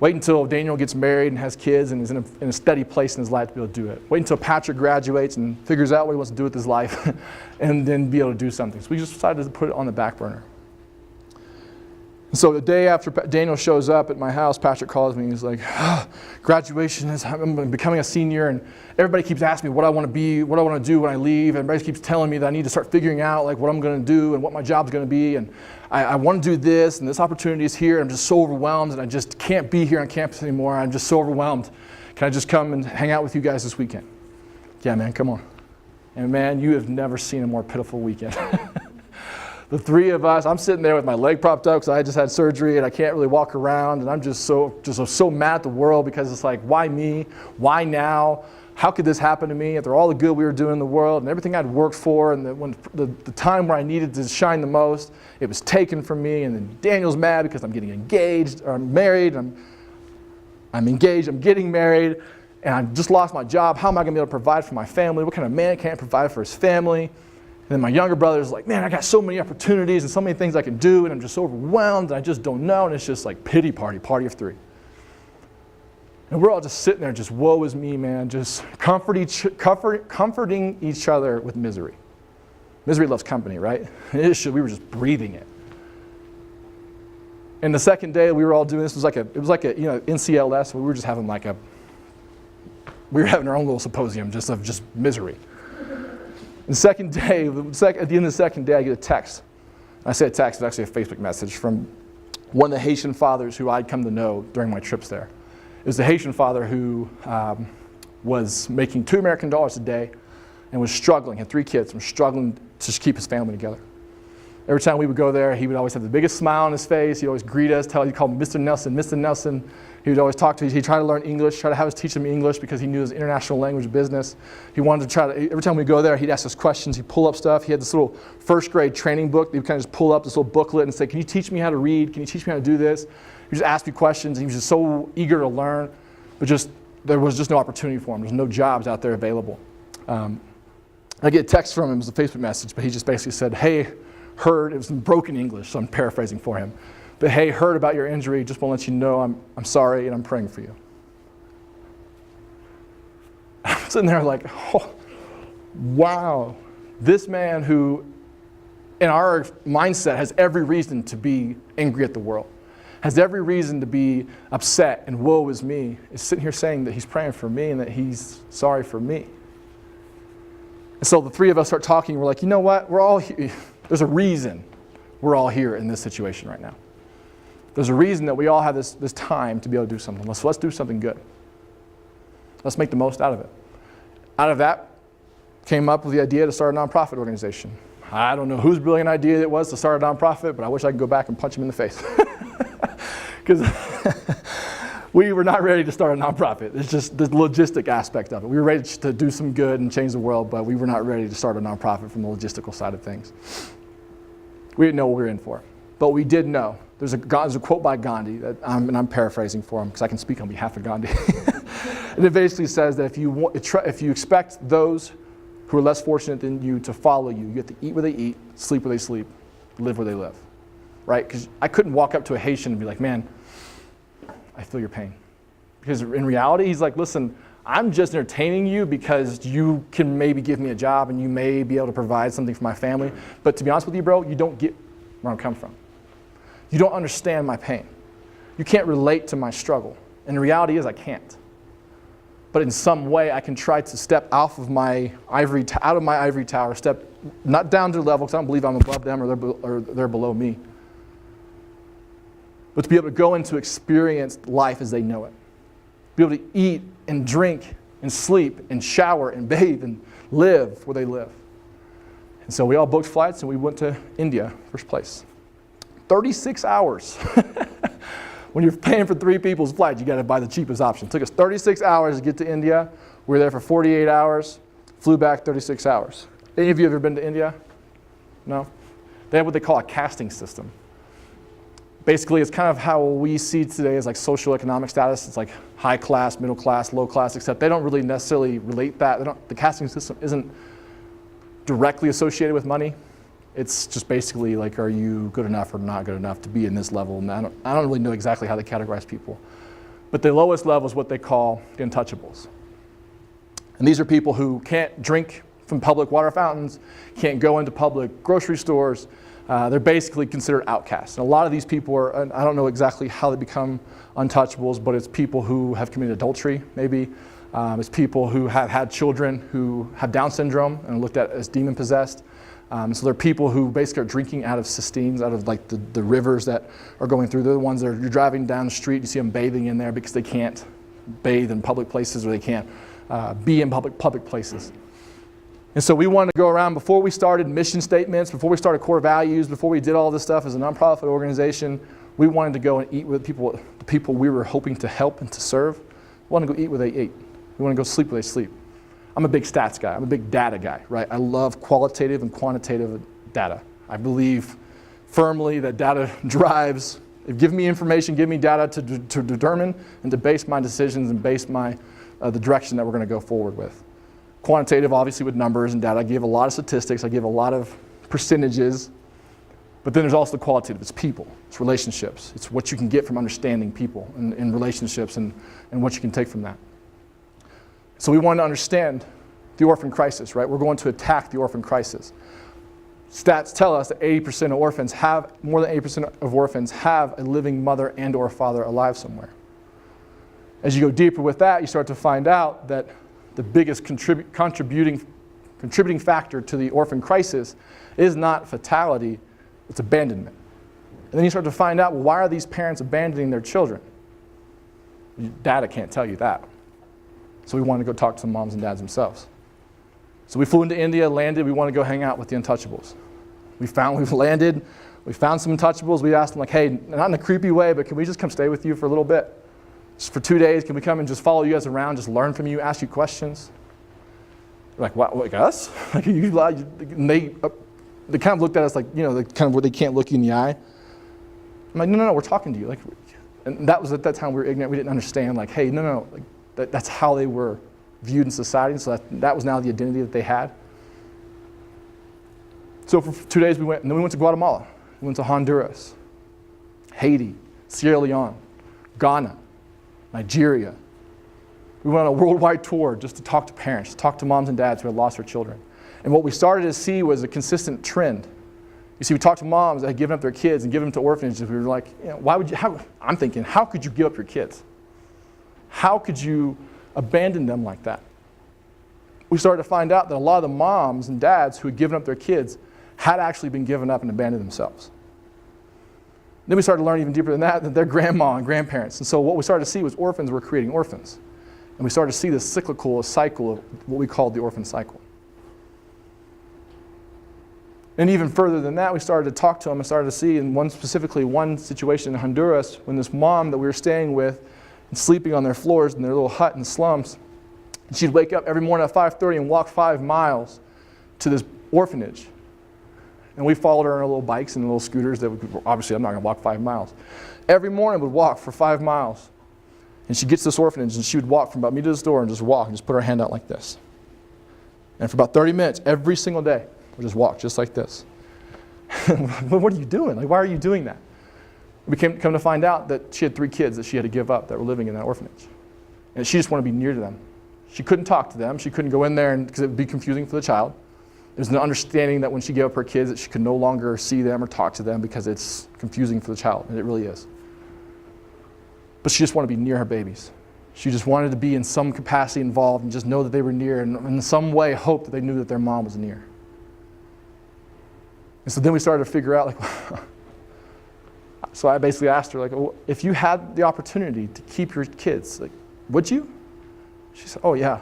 Wait until Daniel gets married and has kids and is in a steady place in his life to be able to do it. Wait until Patrick graduates and figures out what he wants to do with his life and then be able to do something. So we just decided to put it on the back burner. So the day after Daniel shows up at my house, Patrick calls me and he's like, graduation is, I'm becoming a senior and everybody keeps asking me what I want to be, what I want to do when I leave. Everybody keeps telling me that I need to start figuring out like what I'm going to do and what my job's going to be. And I want to do this and this opportunity is here. I'm just so overwhelmed and I just can't be here on campus anymore. I'm just so overwhelmed. Can I just come and hang out with you guys this weekend? Yeah, man, come on. And man, you have never seen a more pitiful weekend. The 3 of us, I'm sitting there with my leg propped up because I just had surgery and I can't really walk around, and I'm just so mad at the world because it's like, why me? Why now? How could this happen to me after all the good we were doing in the world and everything I'd worked for, and when the time where I needed to shine the most, it was taken from me. And then Daniel's mad because I'm getting engaged, or I'm married, I'm engaged, I'm getting married, and I just lost my job. How am I going to be able to provide for my family? What kind of man can't provide for his family? And then my younger brother's like, man, I got so many opportunities and so many things I can do, and I'm just so overwhelmed, and I just don't know, and it's just like pity party of 3. And we're all just sitting there, just woe is me, man, just comforting each other with misery. Misery loves company, right? We were just breathing it. And the second day we were all doing this, it was like a NCLS. We were just having we were having our own little symposium of just misery. And the second day, at the end of the second day, I get a text. I say a text, it's actually a Facebook message from one of the Haitian fathers who I'd come to know during my trips there. It was a Haitian father who was making $2 American a day and was struggling, had 3 kids, and was struggling to just keep his family together. Every time we would go there, he would always have the biggest smile on his face. He'd always greet us, he'd call him Mr. Nelson, Mr. Nelson. He would always talk to us. He'd try to learn English, try to have us teach him English because he knew his international language business. He wanted to every time we go there, he'd ask us questions, he'd pull up stuff. He had this little first grade training book. He would kind of just pull up this little booklet and say, can you teach me how to read? Can you teach me how to do this? He just asked me questions. He was just so eager to learn, but there was just no opportunity for him. There's no jobs out there available. I get a text from him, it was a Facebook message, but he just basically said, hey, heard, it was in broken English, so I'm paraphrasing for him. But hey, heard about your injury, just want to let you know I'm sorry and I'm praying for you. I'm sitting there like, oh, wow. This man who, in our mindset, has every reason to be angry at the world, has every reason to be upset and woe is me, is sitting here saying that he's praying for me and that he's sorry for me. And so the 3 of us start talking, we're like, you know what, we're all here. There's a reason we're all here in this situation right now. There's a reason that we all have this time to be able to do something. Let's do something good. Let's make the most out of it. Out of that came up with the idea to start a nonprofit organization. I don't know whose brilliant idea it was to start a nonprofit, but I wish I could go back and punch him in the face. Because we were not ready to start a nonprofit. It's just the logistic aspect of it. We were ready to do some good and change the world, but we were not ready to start a nonprofit from the logistical side of things. We didn't know what we were in for, but we did know. There's a quote by Gandhi, and I'm paraphrasing for him because I can speak on behalf of Gandhi. And it basically says that if you expect those who are less fortunate than you to follow you, you have to eat where they eat, sleep where they sleep, live where they live, right? Because I couldn't walk up to a Haitian and be like, man, I feel your pain. Because in reality, he's like, listen, I'm just entertaining you because you can maybe give me a job and you may be able to provide something for my family. But to be honest with you, bro, you don't get where I'm coming from. You don't understand my pain. You can't relate to my struggle. And the reality is I can't. But in some way, I can try to step out of my ivory tower, step not down to their level because I don't believe I'm above them or they're below me. But to be able to go into experience life as they know it. Be able to eat and drink and sleep and shower and bathe and live where they live. And so we all booked flights and we went to India, first place. 36 hours. When you're paying for 3 people's flights, you got to buy the cheapest option. It took us 36 hours to get to India. We were there for 48 hours, flew back 36 hours. Any of you ever been to India? No? They have what they call a casting system. Basically, it's kind of how we see today as like social economic status. It's like high class, middle class, low class, except they don't really necessarily relate that. The casting system isn't directly associated with money. It's just basically like, are you good enough or not good enough to be in this level? And I don't really know exactly how they categorize people. But the lowest level is what they call the untouchables. And these are people who can't drink from public water fountains, can't go into public grocery stores. They're basically considered outcasts. And a lot of these people are, and I don't know exactly how they become untouchables, but it's people who have committed adultery, maybe. It's people who have had children who have Down syndrome and are looked at as demon-possessed. So they're people who basically are drinking out of cisterns, out of like the rivers that are going through. They're the ones that you're driving down the street, you see them bathing in there because they can't bathe in public places or they can't be in public places. And so we wanted to go around before we started mission statements, before we started core values, before we did all this stuff as a nonprofit organization, we wanted to go and eat with the people we were hoping to help and to serve. We wanted to go eat where they ate. We want to go sleep where they sleep. I'm a big stats guy. I'm a big data guy, right? I love qualitative and quantitative data. I believe firmly that data drives. Give me information, give me data to determine and to base my decisions and base the direction that we're going to go forward with. Quantitative, obviously, with numbers and data. I give a lot of statistics. I give a lot of percentages. But then there's also the qualitative. It's people. It's relationships. It's what you can get from understanding people and relationships and what you can take from that. So we want to understand the orphan crisis, right? We're going to attack the orphan crisis. Stats tell us that 80% of orphans more than 80% of orphans have a living mother and or father alive somewhere. As you go deeper with that, you start to find out that the biggest contributing factor to the orphan crisis is not fatality, it's abandonment. And then you start to find out, well, why are these parents abandoning their children? Data can't tell you that. So we wanted to go talk to the moms and dads themselves. So we flew into India, landed, we wanted to go hang out with the Untouchables. We landed, we found some Untouchables, we asked them like, hey, not in a creepy way, but can we just come stay with you for a little bit? Just for 2 days, can we come and just follow you guys around, just learn from you, ask you questions? They're like, what, like us? Like, and they kind of looked at us like, you know, kind of where they can't look you in the eye. I'm like, no, we're talking to you. Like, and that was at that time we were ignorant, we didn't understand, like, hey, no, like, that's how they were viewed in society, so that was now the identity that they had. So for 2 days we went, and then we went to Guatemala, we went to Honduras, Haiti, Sierra Leone, Ghana, Nigeria. We went on a worldwide tour just to talk to parents, to talk to moms and dads who had lost their children. And what we started to see was a consistent trend. You see, we talked to moms that had given up their kids and given them to orphanages. We were like, you know, I'm thinking, how could you give up your kids? How could you abandon them like that? We started to find out that a lot of the moms and dads who had given up their kids had actually been given up and abandoned themselves. Then we started to learn even deeper than that their grandma and grandparents. And so what we started to see was orphans were creating orphans. And we started to see this cyclical cycle of what we called the orphan cycle. And even further than that, we started to talk to them and started to see in one situation in Honduras when this mom that we were staying with and sleeping on their floors in their little hut in the slums, and she'd wake up every morning at 5:30 and walk 5 miles to this orphanage. And we followed her on our little bikes and little scooters that obviously I'm not going to walk 5 miles. Every morning would walk for 5 miles. And she'd get to this orphanage and she would walk from about me to this door and just walk and just put her hand out like this. And for about 30 minutes, every single day, we'd just walk just like this. What are you doing? Like, why are you doing that? We come to find out that she had 3 kids that she had to give up that were living in that orphanage. And she just wanted to be near to them. She couldn't talk to them. She couldn't go in there because it would be confusing for the child. There's an understanding that when she gave up her kids that she could no longer see them or talk to them because it's confusing for the child, and it really is. But she just wanted to be near her babies. She just wanted to be in some capacity involved and just know that they were near and in some way hope that they knew that their mom was near. And so then we started to figure out, like, so I basically asked her, like, well, if you had the opportunity to keep your kids, like, would you? She said, oh yeah.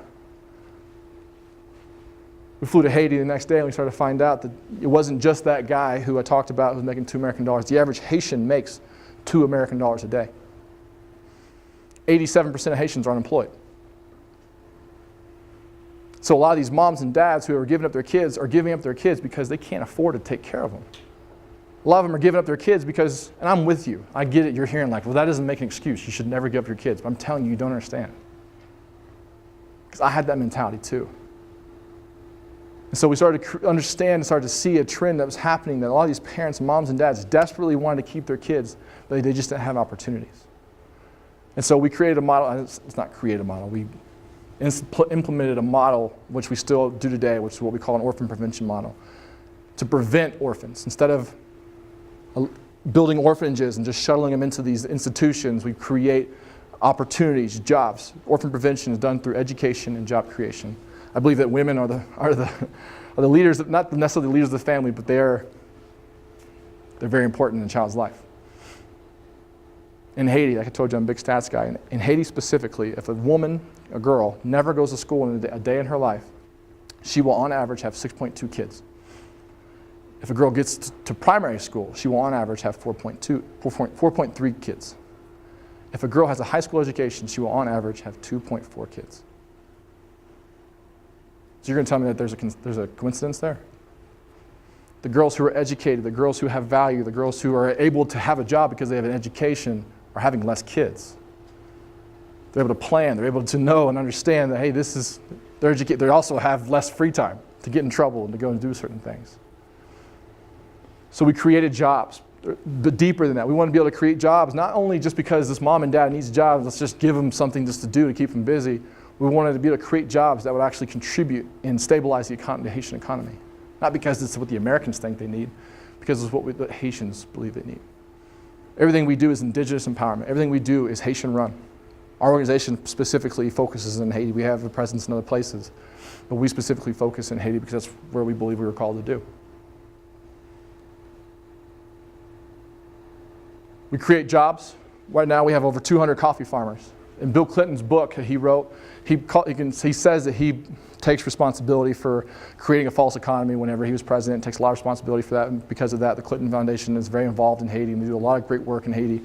We flew to Haiti the next day and we started to find out that it wasn't just that guy who I talked about who was making $2 American. The average Haitian makes $2 American a day. 87% of Haitians are unemployed. So a lot of these moms and dads who are giving up their kids are giving up their kids because they can't afford to take care of them. A lot of them are giving up their kids because, and I'm with you, I get it, you're hearing like, well, that doesn't make an excuse. You should never give up your kids. But I'm telling you, you don't understand. Because I had that mentality too. And so we started to understand and started to see a trend that was happening, that a lot of these parents, moms and dads desperately wanted to keep their kids, but they just didn't have opportunities. And so we created a model, it's not created a model, we implemented a model, which we still do today, which is what we call an orphan prevention model, to prevent orphans. Instead of building orphanages and just shuttling them into these institutions, we create opportunities, jobs. Orphan prevention is done through education and job creation. I believe that women are the leaders, not necessarily the leaders of the family, but they're very important in a child's life. In Haiti, like I told you, I'm a big stats guy. In Haiti specifically, if a woman, a girl, never goes to school in a day in her life, she will on average have 6.2 kids. If a girl gets to primary school, she will on average have 4.3 kids. If a girl has a high school education, she will on average have 2.4 kids. So you're going to tell me that there's a coincidence there? The girls who are educated, the girls who have value, the girls who are able to have a job because they have an education are having less kids. They're able to plan, they're able to know and understand that, hey, they're educated. They also have less free time to get in trouble and to go and do certain things. So we created jobs, but deeper than that. We want to be able to create jobs, not only just because this mom and dad needs jobs, let's just give them something just to do to keep them busy. We wanted to be able to create jobs that would actually contribute and stabilize the Haitian economy. Not because it's what the Americans think they need, because it's what the Haitians believe they need. Everything we do is indigenous empowerment. Everything we do is Haitian run. Our organization specifically focuses in Haiti. We have a presence in other places, but we specifically focus in Haiti because that's where we believe we were called to do. We create jobs. Right now we have over 200 coffee farmers. In Bill Clinton's book he wrote, he says that he takes responsibility for creating a false economy whenever he was president, takes a lot of responsibility for that, and because of that, the Clinton Foundation is very involved in Haiti, and they do a lot of great work in Haiti.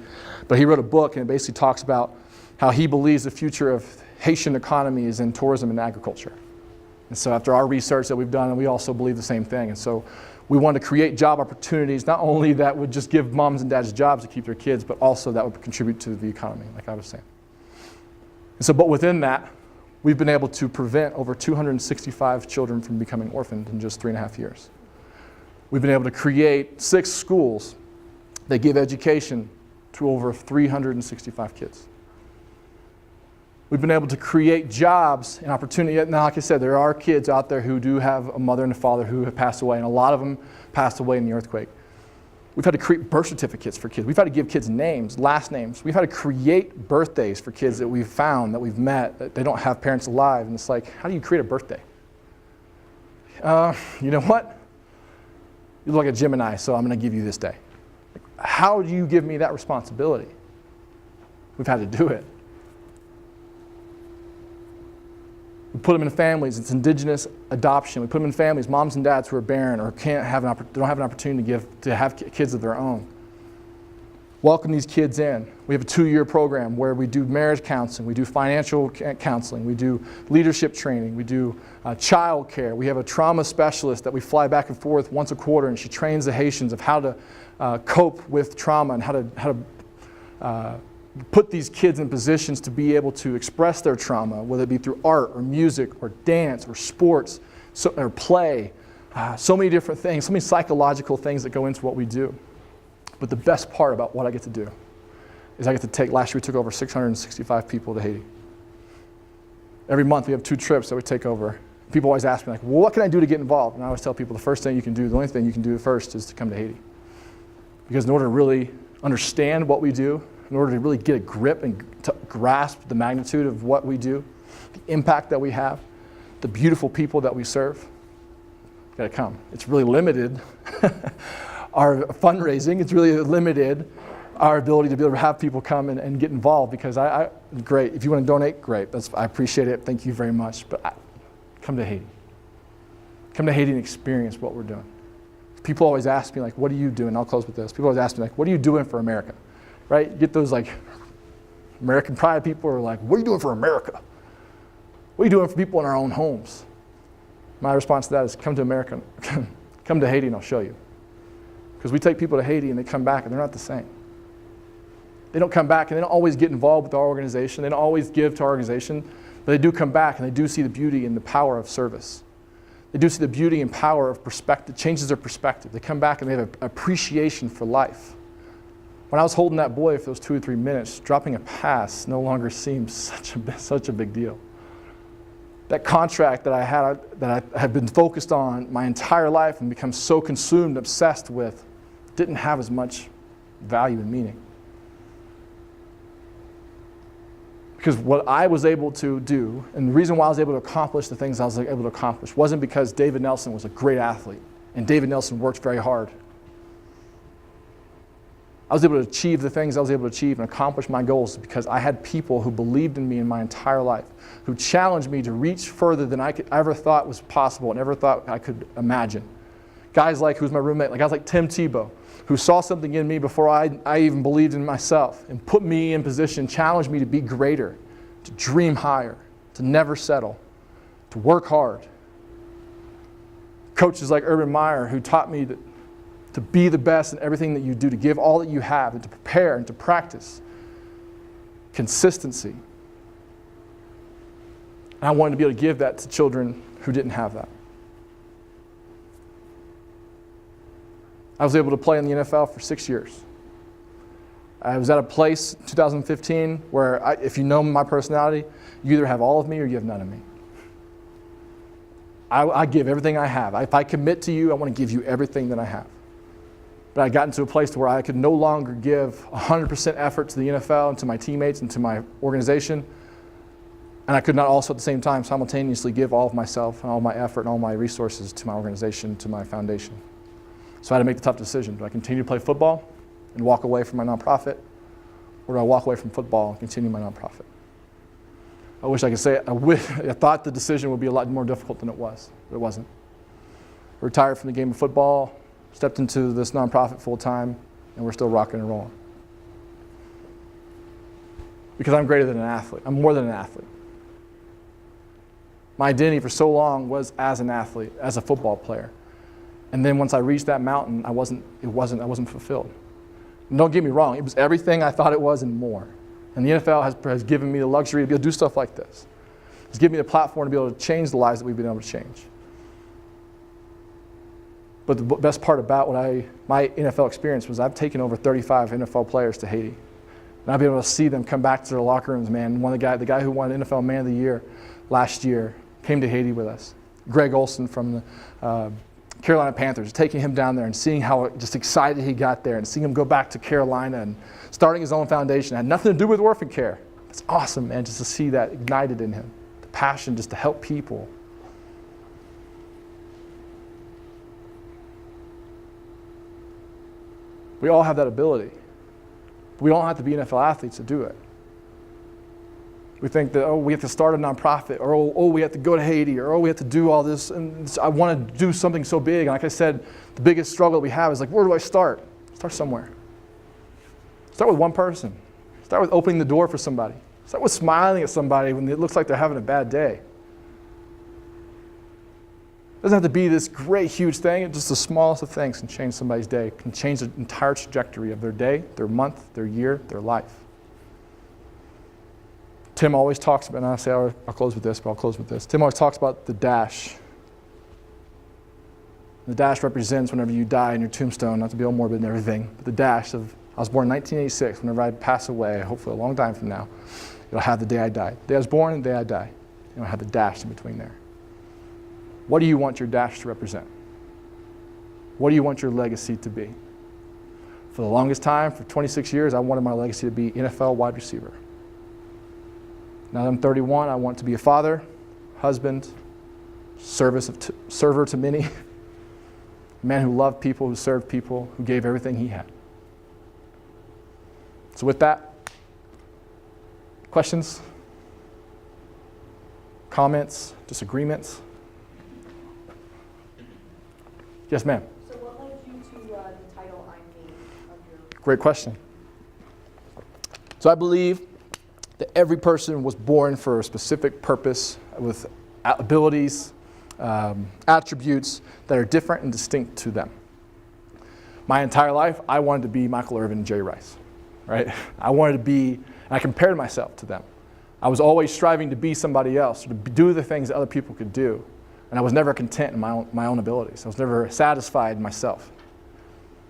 But he wrote a book, and it basically talks about how he believes the future of Haitian economy is in tourism and agriculture. And so after our research that we've done, and we also believe the same thing. And so we want to create job opportunities, not only that would just give moms and dads jobs to keep their kids, but also that would contribute to the economy, like I was saying. And so, but within that, we've been able to prevent over 265 children from becoming orphaned in just 3.5 years. We've been able to create 6 schools that give education to over 365 kids. We've been able to create jobs and opportunity. Now, like I said, there are kids out there who do have a mother and a father who have passed away, and a lot of them passed away in the earthquake. We've had to create birth certificates for kids. We've had to give kids names, last names. We've had to create birthdays for kids that we've found, that we've met, that they don't have parents alive. And it's like, how do you create a birthday? You know what? You look like a Gemini, so I'm going to give you this day. How do you give me that responsibility? We've had to do it. We put them in families. It's indigenous adoption. We put them in families, moms and dads who are barren or don't have an opportunity to have kids of their own. Welcome these kids in. We have a 2-year program where we do marriage counseling, we do financial counseling, we do leadership training, we do child care. We have a trauma specialist that we fly back and forth once a quarter, and she trains the Haitians of how to cope with trauma and how to put these kids in positions to be able to express their trauma, whether it be through art or music or dance or sports or play. So many different things, so many psychological things that go into what we do. But the best part about what I get to do is I get to take, last year we took over 665 people to Haiti. Every month we have 2 trips that we take over. People always ask me, like, well, what can I do to get involved? And I always tell people the first thing you can do, the only thing you can do first is to come to Haiti. Because in order to really understand what we do, in order to really get a grip and to grasp the magnitude of what we do, the impact that we have, the beautiful people that we serve, you gotta come. It's really limited our fundraising. It's really limited our ability to be able to have people come and get involved, because great. If you want to donate, great. I appreciate it. Thank you very much. But come to Haiti. Come to Haiti and experience what we're doing. People always ask me, like, what are you doing? I'll close with this. People always ask me, like, what are you doing for America? Right? You get those, like, American pride people are like, what are you doing for America? What are you doing for people in our own homes? My response to that is, come to America. Come to Haiti and I'll show you. Because we take people to Haiti and they come back and they're not the same. They don't come back and they don't always get involved with our organization. They don't always give to our organization. But they do come back and they do see the beauty and the power of service. They do see the beauty and power of perspective. It changes their perspective. They come back and they have an appreciation for life. When I was holding that boy for those 2 or 3 minutes, dropping a pass no longer seemed such a big deal. That contract that I had been focused on my entire life and become so consumed, obsessed with, didn't have as much value and meaning. Because what I was able to do, and the reason why I was able to accomplish the things I was able to accomplish, wasn't because David Nelson was a great athlete, and David Nelson worked very hard. I was able to achieve the things I was able to achieve and accomplish my goals because I had people who believed in me in my entire life, who challenged me to reach further than I ever thought was possible and ever thought I could imagine. Guys like, who's my roommate, like guys like Tim Tebow, who saw something in me before I even believed in myself and put me in position, challenged me to be greater, to dream higher, to never settle, to work hard. Coaches like Urban Meyer, who taught me that to be the best in everything that you do, to give all that you have, and to prepare and to practice. Consistency. And I wanted to be able to give that to children who didn't have that. I was able to play in the NFL for 6 years. I was at a place in 2015 where if you know my personality, you either have all of me or you have none of me. I give everything I have. If I commit to you, I want to give you everything that I have. But I got into a place where I could no longer give 100% effort to the NFL and to my teammates and to my organization. And I could not also at the same time simultaneously give all of myself and all my effort and all my resources to my organization, to my foundation. So I had to make the tough decision. Do I continue to play football and walk away from my nonprofit? Or do I walk away from football and continue my nonprofit? I wish I could say it. I thought the decision would be a lot more difficult than it was, but it wasn't. I retired from the game of football, stepped into this nonprofit full time, and we're still rocking and rolling. Because I'm greater than an athlete. I'm more than an athlete. My identity for so long was as an athlete, as a football player. And then once I reached that mountain, I wasn't fulfilled. And don't get me wrong, it was everything I thought it was and more. And the NFL has given me the luxury to be able to do stuff like this. It's given me the platform to be able to change the lives that we've been able to change. But the best part about my NFL experience was I've taken over 35 NFL players to Haiti. And I've been able to see them come back to their locker rooms, man. The guy who won NFL Man of the Year last year came to Haiti with us. Greg Olson from the Carolina Panthers, taking him down there and seeing how just excited he got there and seeing him go back to Carolina and starting his own foundation. It had nothing to do with orphan care. It's awesome, man, just to see that ignited in him. The passion just to help people. We all have that ability. We don't have to be NFL athletes to do it. We think that, we have to start a nonprofit, or we have to go to Haiti, or we have to do all this, and I want to do something so big. And like I said, the biggest struggle we have is like, where do I start? Start somewhere. Start with one person. Start with opening the door for somebody. Start with smiling at somebody when it looks like they're having a bad day. It doesn't have to be this great, huge thing. Just the smallest of things can change somebody's day, can change the entire trajectory of their day, their month, their year, their life. Tim always talks about, and I'll close with this, but I'll close with this. Tim always talks about the dash. The dash represents whenever you die in your tombstone, not to be all morbid and everything, but the dash of, I was born in 1986, whenever I pass away, hopefully a long time from now, it'll have the day I died. The day I was born and the day I die. It'll have the dash in between there. What do you want your dash to represent? What do you want your legacy to be? For the longest time, for 26 years, I wanted my legacy to be NFL wide receiver. Now that I'm 31, I want to be a father, husband, server to many, a man who loved people, who served people, who gave everything he had. So with that, questions, comments, disagreements? Yes, ma'am. So what led you to the title I'm Me of your... Great question. So I believe that every person was born for a specific purpose with abilities, attributes that are different and distinct to them. My entire life, I wanted to be Michael Irvin and Jerry Rice, right? I wanted to be, and I compared myself to them. I was always striving to be somebody else, to do the things that other people could do. And I was never content in my own abilities. I was never satisfied in myself.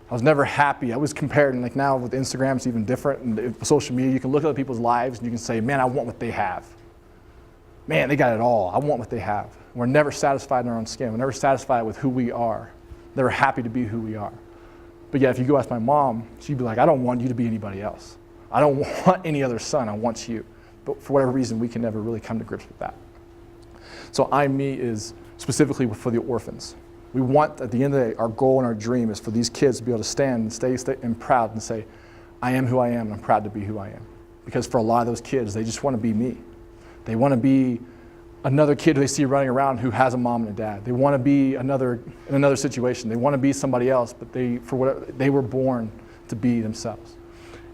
I was never happy. I was compared, and like now with Instagram, it's even different. And social media, you can look at other people's lives and you can say, man, I want what they have. Man, they got it all. I want what they have. We're never satisfied in our own skin. We're never satisfied with who we are. Never happy to be who we are. But yeah, if you go ask my mom, she'd be like, I don't want you to be anybody else. I don't want any other son. I want you. But for whatever reason, we can never really come to grips with that. So I'm Me is specifically for the orphans. We want, at the end of the day, our goal and our dream is for these kids to be able to stand and stay and proud and say, I am who I am, and I'm proud to be who I am. Because for a lot of those kids, they just want to be me. They want to be another kid who they see running around who has a mom and a dad. They want to be in another situation. They want to be somebody else, but they were born to be themselves.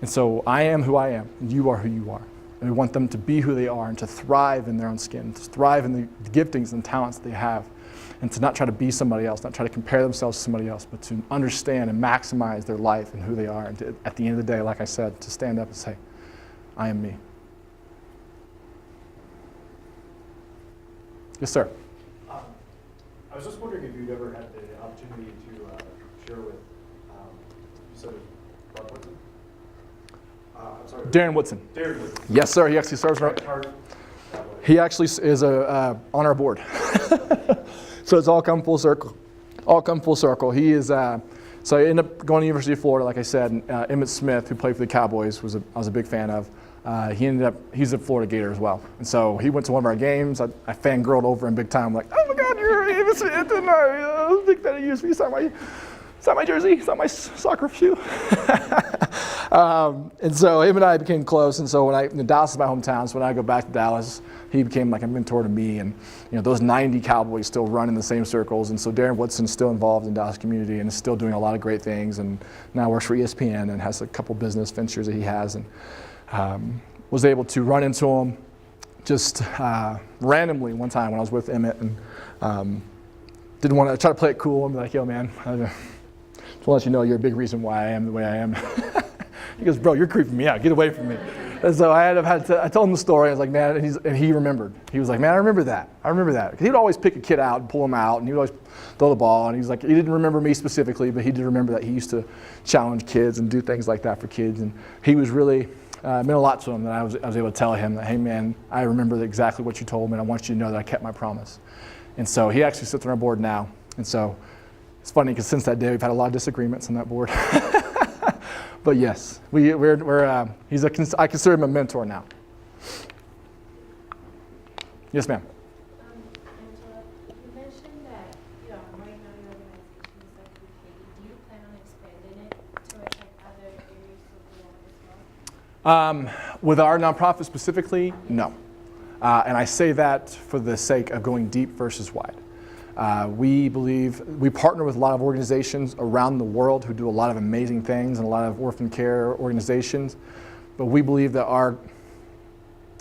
And so I am who I am, and you are who you are. And we want them to be who they are and to thrive in their own skin, to thrive in the giftings and talents they have, and to not try to be somebody else, not try to compare themselves to somebody else, but to understand and maximize their life and who they are. And to, at the end of the day, like I said, to stand up and say, I am me. Yes, sir. I was just wondering if you'd ever had the opportunity to share with, you said Bob Woodson? I'm sorry. Darren Woodson. Darren Woodson. Yes, sir. He actually serves. He actually is on our board. So it's all come full circle. All come full circle. He is, so I ended up going to the University of Florida, like I said. Emmitt Smith, who played for the Cowboys, I was a big fan of. He's a Florida Gator as well. And so he went to one of our games. I fangirled over him big time. I'm like, oh my God, you're Emmitt Smith, and I'm a big fan of you. He signed my jersey, he signed my soccer shoe. And so him and I became close. And so Dallas is my hometown, so when I go back to Dallas, he became like a mentor to me. And those 90 Cowboys still run in the same circles. And so Darren Woodson's still involved in Dallas community and is still doing a lot of great things. And now works for ESPN and has a couple business ventures that he has. And was able to run into him just randomly one time when I was with Emmitt, and didn't want to try to play it cool and be like, yo man, I just want to let you know you're a big reason why I am the way I am. He goes, bro, you're creeping me out. Get away from me. And so I told him the story. I was like, man, and he remembered. He was like, man, I remember that. Because he would always pick a kid out and pull him out, and he would always throw the ball. And he was like, he didn't remember me specifically, but he did remember that he used to challenge kids and do things like that for kids. And he was really, meant a lot to him that I was able to tell him that, hey man, I remember exactly what you told me, and I want you to know that I kept my promise. And so he actually sits on our board now. And so it's funny because since that day, we've had a lot of disagreements on that board. But yes, I consider him a mentor now. Yes, ma'am. Angela, you mentioned that right now your organization is like with Haiti. Do you plan on expanding it to other areas of the world as well? With our nonprofit specifically, no. And I say that for the sake of going deep versus wide. We partner with a lot of organizations around the world who do a lot of amazing things and a lot of orphan care organizations. But we believe that our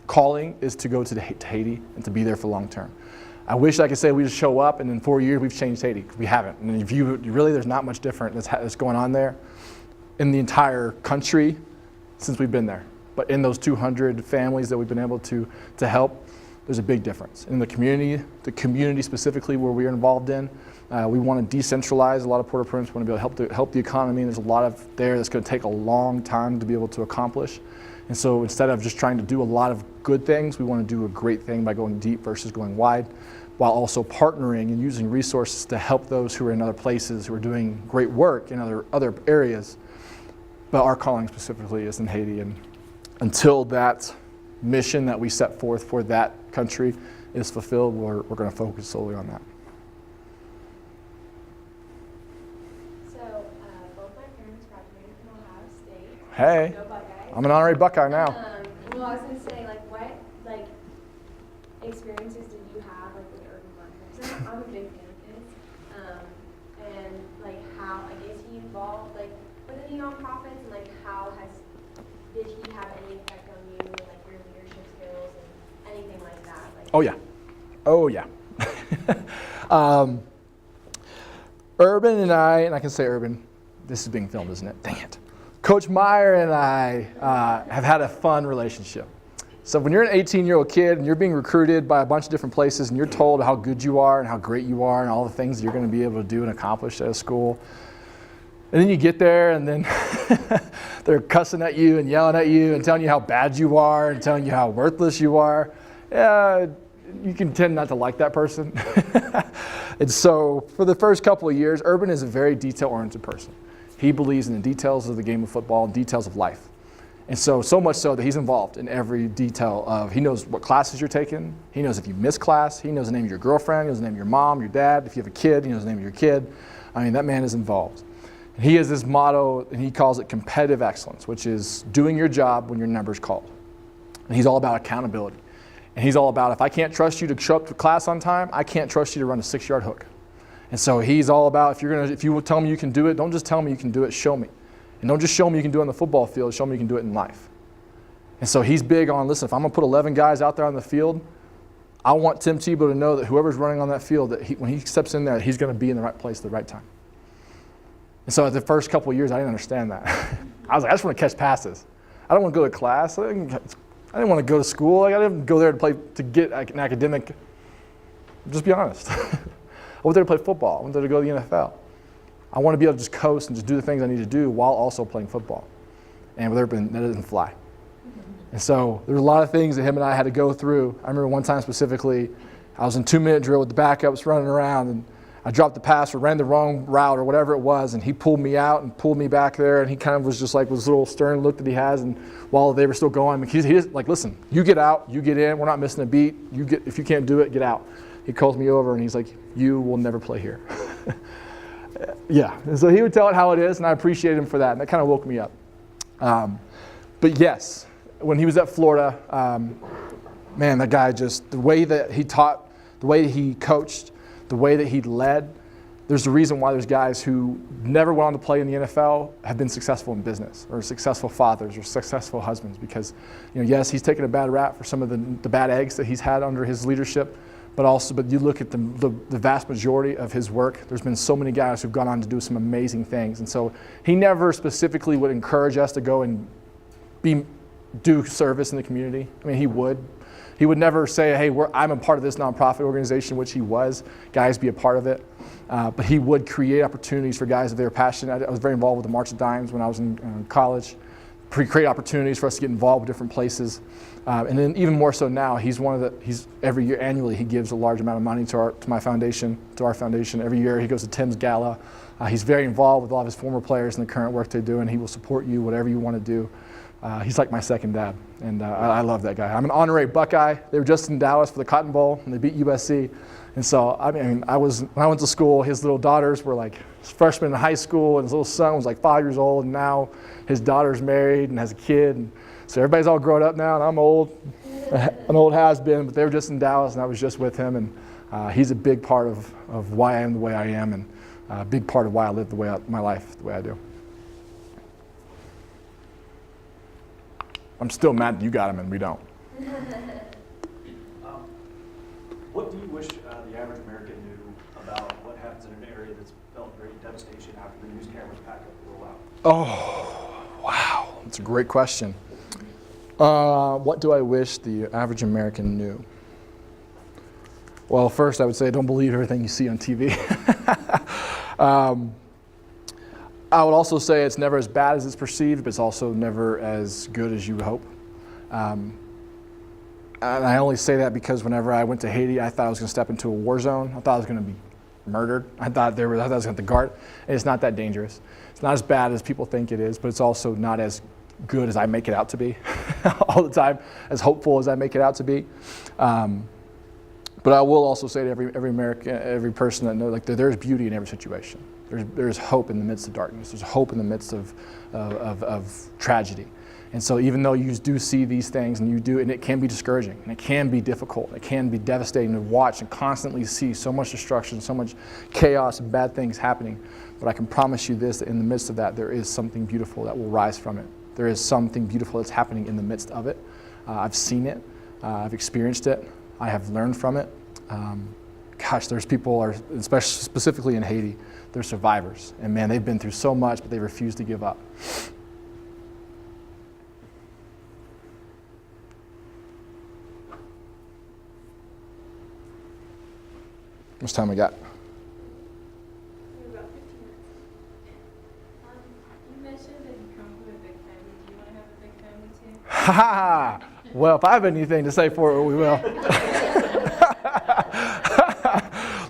calling is to go to Haiti and to be there for long term. I wish I could say we just show up and in 4 years we've changed Haiti. We haven't. And if there's not much different that's going on there in the entire country since we've been there. But in those 200 families that we've been able to help, there's a big difference. In the community specifically where we are involved in, we want to decentralize a lot of Port-au-Prince. We want to be able to help the economy. And there's a lot of there that's going to take a long time to be able to accomplish. And so instead of just trying to do a lot of good things, we want to do a great thing by going deep versus going wide, while also partnering and using resources to help those who are in other places, who are doing great work in other areas. But our calling specifically is in Haiti. And until that mission that we set forth for that country is fulfilled, we're going to focus solely on that. So both my parents graduated from Ohio State. Hey, Go Buckeyes. I'm an honorary Buckeye now. Well, I was going to say, what experiences did you have with Urban Buckeyes? I'm a big fan of his. And how is he involved with any nonprofits, and did he have any effect on you, your leadership skills and anything like that? Oh yeah. Urban and I can say Urban, this is being filmed, isn't it? Dang it. Coach Meyer and I have had a fun relationship. So when you're an 18-year-old kid and you're being recruited by a bunch of different places and you're told how good you are and how great you are and all the things that you're going to be able to do and accomplish at a school, and then you get there and then they're cussing at you and yelling at you and telling you how bad you are and telling you how worthless you are, you can tend not to like that person. And so for the first couple of years, Urban is a very detail-oriented person. He believes in the details of the game of football and details of life. And so much so that he's involved in every detail of, he knows what classes you're taking, he knows if you miss class, he knows the name of your girlfriend, he knows the name of your mom, your dad, if you have a kid, he knows the name of your kid. I mean, that man is involved. And he has this motto, and he calls it competitive excellence, which is doing your job when your number's called. And he's all about accountability. And he's all about, if I can't trust you to show up to class on time, I can't trust you to run a 6-yard hook. And so he's all about, if you will tell me you can do it, don't just tell me you can do it, show me. And don't just show me you can do it on the football field, show me you can do it in life. And so he's big on, listen, if I'm going to put 11 guys out there on the field, I want Tim Tebow to know that whoever's running on that field, that when he steps in there, he's going to be in the right place at the right time. And so the first couple of years, I didn't understand that. I was like, I just want to catch passes. I don't want to go to class. I didn't want to go to school. I didn't go there to get an academic. Just be honest. I went there to play football. I went there to go to the NFL. I want to be able to just coast and just do the things I need to do while also playing football. And with Urban, that doesn't fly. And so there's a lot of things that him and I had to go through. I remember one time specifically, I was in 2-minute drill with the backups running around, and I dropped the pass or ran the wrong route or whatever it was, and he pulled me out and pulled me back there, and he kind of was just like with this little stern look that he has, and while they were still going, he's like, listen, you get out, you get in, we're not missing a beat, if you can't do it, get out. He calls me over and he's like, you will never play here. Yeah, and so he would tell it how it is, and I appreciate him for that, and that kind of woke me up. But yes, when he was at Florida, man, that guy just, the way that he taught, the way that he coached, the way that he led, there's a reason why there's guys who never went on to play in the NFL have been successful in business, or successful fathers, or successful husbands, because, yes, he's taken a bad rap for some of the bad eggs that he's had under his leadership, but you look at the vast majority of his work, there's been so many guys who've gone on to do some amazing things. And so he never specifically would encourage us to go and do service in the community. I mean, he would never say, hey, I'm a part of this nonprofit organization, which he was. Guys, be a part of it. But he would create opportunities for guys if they were passionate. I was very involved with the March of Dimes when I was in college. Create opportunities for us to get involved with different places. And then even more so now, he's every year annually he gives a large amount of money to our foundation. Every year he goes to Tim's Gala. He's very involved with a lot of his former players and the current work they do, and he will support you, whatever you want to do. He's like my second dad, and I love that guy. I'm an honorary Buckeye. They were just in Dallas for the Cotton Bowl, and they beat USC. And so, when I went to school, his little daughters were like freshmen in high school, and his little son was like 5 years old, and now his daughter's married and has a kid. And so everybody's all grown up now, and I'm old, an old has-been, but they were just in Dallas, and I was just with him. And he's a big part of why I am the way I am, and a big part of why I live my life the way I do. I'm still mad that you got him and we don't. What do you wish the average American knew about what happens in an area that's felt great devastation after the news cameras pack up and roll out? Oh, wow. That's a great question. What do I wish the average American knew? Well, first I would say don't believe everything you see on TV. I would also say it's never as bad as it's perceived, but it's also never as good as you hope. And I only say that because whenever I went to Haiti, I thought I was going to step into a war zone. I thought I was going to be murdered. I thought I was going to have to guard. And it's not that dangerous. It's not as bad as people think it is, but it's also not as good as I make it out to be all the time, as hopeful as I make it out to be. But I will also say to every American, every person that knows, like there's beauty in every situation. There's hope in the midst of darkness. There's hope in the midst of tragedy. And so even though you do see these things and it can be discouraging and it can be difficult, and it can be devastating to watch and constantly see so much destruction, so much chaos and bad things happening. But I can promise you this, that in the midst of that, there is something beautiful that will rise from it. There is something beautiful that's happening in the midst of it. I've seen it. I've experienced it. I have learned from it. There's people, especially specifically in Haiti, they're survivors. And man, they've been through so much, but they refuse to give up. How much time we got? We have about 15 minutes. You mentioned that you come from a big family. Do you want to have a big family too? Ha ha! Well, if I have anything to say for it, we will.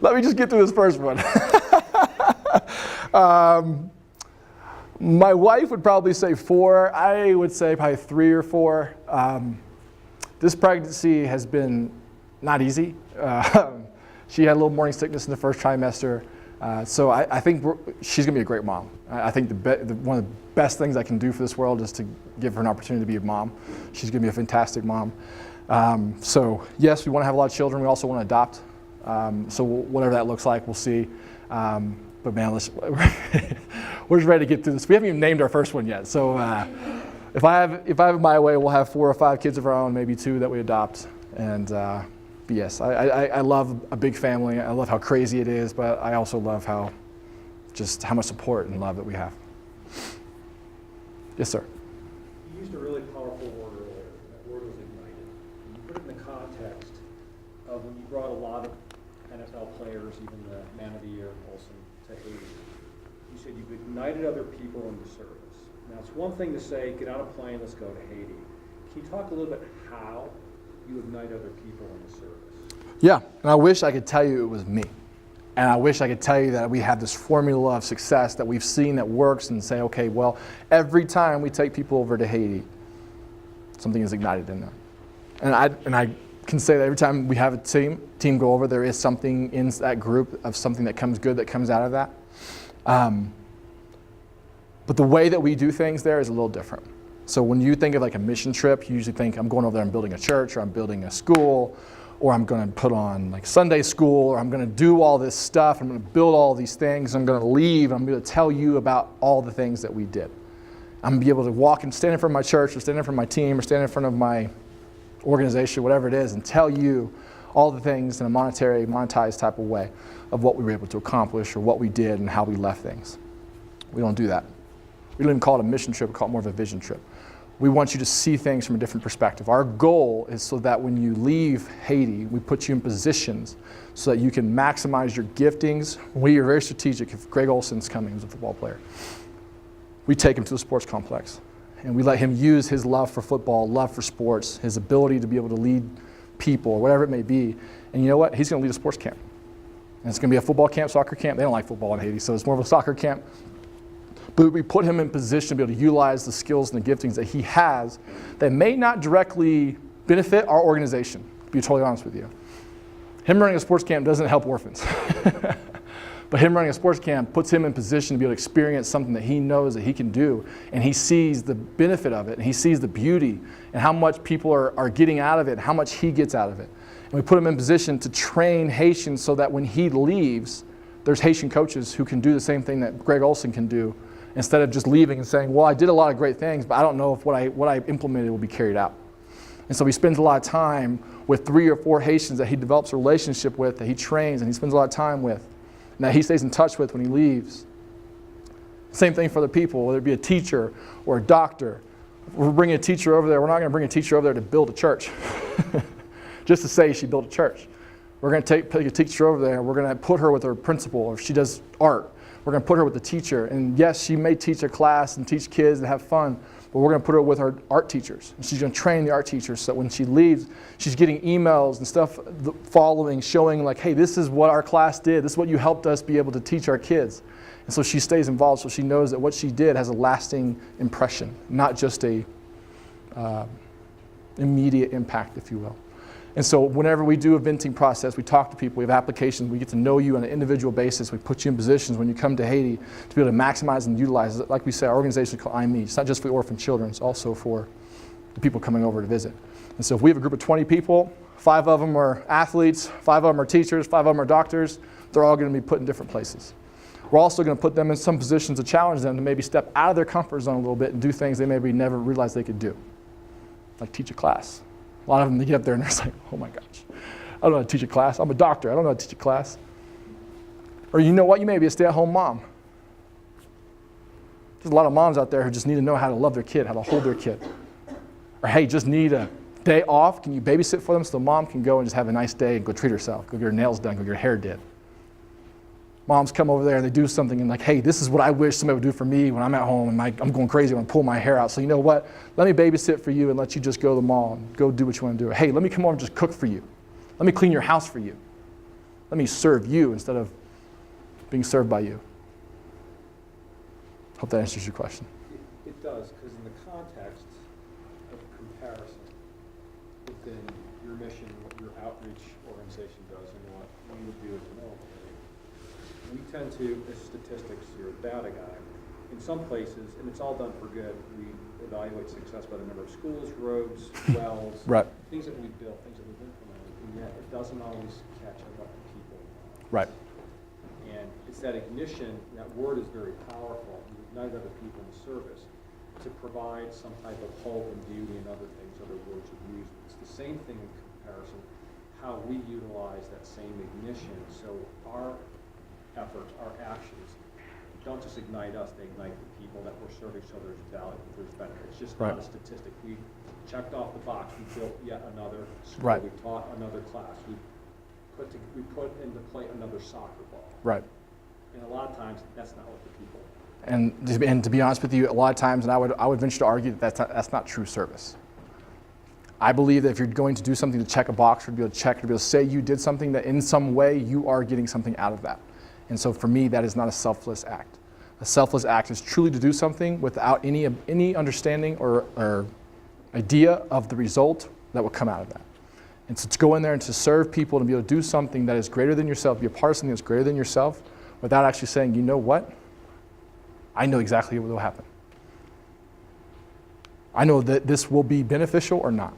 Let me just get through this first one. My wife would probably say 4. I would say probably 3 or 4. This pregnancy has been not easy. She had a little morning sickness in the first trimester. So I think she's going to be a great mom. I think one of the best things I can do for this world is to give her an opportunity to be a mom. She's going to be a fantastic mom. So yes, we want to have a lot of children. We also want to adopt. So whatever that looks like, we'll see. But man, we're just ready to get through this. We haven't even named our first one yet. So if I have it my way, we'll have 4 or 5 kids of our own, maybe 2 that we adopt. And but yes, I love a big family. I love how crazy it is, but I also love how much support and love that we have. Yes, sir. You used a really powerful word earlier. That word was ignited. And you put it in the context of when you brought a lot of NFL players, even the Man of the Year, Olsen, to Haiti. You said you've ignited other people into service. Now, it's one thing to say, get on a plane, let's go to Haiti. Can you talk a little bit how you ignite other people into service? Yeah, and I wish I could tell you it was me. And I wish I could tell you that we have this formula of success that we've seen that works and say, okay, well, every time we take people over to Haiti, something is ignited in them. And I can say that every time we have a team go over, there is something in that group of something that comes good that comes out of that. But the way that we do things there is a little different. So when you think of like a mission trip, you usually think I'm going over there and building a church, or I'm building a school, or I'm going to put on like Sunday school, or I'm going to do all this stuff, I'm going to build all these things, I'm going to leave, I'm going to tell you about all the things that we did. I'm going to be able to walk and stand in front of my church, or stand in front of my team, or stand in front of my organization, whatever it is, and tell you all the things in a monetized type of way of what we were able to accomplish, or what we did and how we left things. We don't do that. We don't even call it a mission trip, we call it more of a vision trip. We want you to see things from a different perspective. Our goal is so that when you leave Haiti, we put you in positions so that you can maximize your giftings. We are very strategic. If Greg Olson's coming, who's a football player, we take him to the sports complex and we let him use his love for football, love for sports, his ability to be able to lead people, or whatever it may be. And you know what? He's going to lead a sports camp. And it's going to be a football camp, soccer camp. They don't like football in Haiti, so it's more of a soccer camp. But we put him in position to be able to utilize the skills and the giftings that he has that may not directly benefit our organization, to be totally honest with you. Him running a sports camp doesn't help orphans. But him running a sports camp puts him in position to be able to experience something that he knows that he can do, and he sees the benefit of it, and he sees the beauty, and how much people are getting out of it, and how much he gets out of it. And we put him in position to train Haitians so that when he leaves, there's Haitian coaches who can do the same thing that Greg Olson can do, instead of just leaving and saying, well, I did a lot of great things, but I don't know if what I implemented will be carried out. And so he spends a lot of time with 3 or 4 Haitians that he develops a relationship with, that he trains, and he spends a lot of time with, and that he stays in touch with when he leaves. Same thing for other people, whether it be a teacher or a doctor. If we're bringing a teacher over there, we're not going to bring a teacher over there to build a church, just to say she built a church. We're going to take a teacher over there, and we're going to put her with her principal, or if she does art, we're going to put her with the teacher. And yes, she may teach a class and teach kids and have fun, but we're going to put her with our art teachers. And she's going to train the art teachers so that when she leaves, she's getting emails and stuff following, showing like, hey, this is what our class did. This is what you helped us be able to teach our kids. And so she stays involved so she knows that what she did has a lasting impression, not just a immediate impact, if you will. And so whenever we do a venting process, we talk to people, we have applications, we get to know you on an individual basis, we put you in positions when you come to Haiti to be able to maximize and utilize it. Like we say, our organization is called IME. It's not just for the orphan children, it's also for the people coming over to visit. And so if we have a group of 20 people, 5 of them are athletes, 5 of them are teachers, 5 of them are doctors, they're all going to be put in different places. We're also going to put them in some positions to challenge them to maybe step out of their comfort zone a little bit and do things they maybe never realized they could do, like teach a class. A lot of them, they get up there and they're like, oh my gosh, I don't know how to teach a class. I'm a doctor, I don't know how to teach a class. Or you know what, you may be a stay-at-home mom. There's a lot of moms out there who just need to know how to love their kid, how to hold their kid. Or hey, just need a day off, can you babysit for them so the mom can go and just have a nice day and go treat herself, go get her nails done, go get her hair did. Moms come over there and they do something and like, hey, this is what I wish somebody would do for me when I'm at home and I'm going crazy when I pull my hair out. So you know what? Let me babysit for you and let you just go to the mall and go do what you want to do. Or, hey, let me come over and just cook for you. Let me clean your house for you. Let me serve you instead of being served by you. Hope that answers your question. It does, because in the context of comparison within your mission, what your outreach organization does, and what we would do as an organization, we tend to, as statistics, you're a data guy. In some places, and it's all done for good, we evaluate success by the number of schools, roads, wells, Right. things that we've built, things that we've implemented, and yet it doesn't always catch up to people. Right. And it's that ignition, that word is very powerful, and ignite other people in the service to provide some type of hope and beauty and other things, other words are used. It's the same thing in comparison, how we utilize that same ignition. So our efforts, our actions, don't just ignite us, they ignite the people that we're serving so there's value, there's benefit. It's just Right. not a statistic. We checked off the box, we built yet another school, Right. we taught another class, we put into play another soccer ball. Right. And a lot of times, that's not what the people. And to be honest with you, a lot of times, and I would venture to argue that that's not true service. I believe that if you're going to do something to check a box or to be able to check or to be able to say you did something, that in some way you are getting something out of that. And so for me, that is not a selfless act. A selfless act is truly to do something without any understanding or idea of the result that will come out of that. And so to go in there and to serve people and be able to do something that is greater than yourself, be a part of something that's greater than yourself, without actually saying, you know what? I know exactly what will happen. I know that this will be beneficial or not.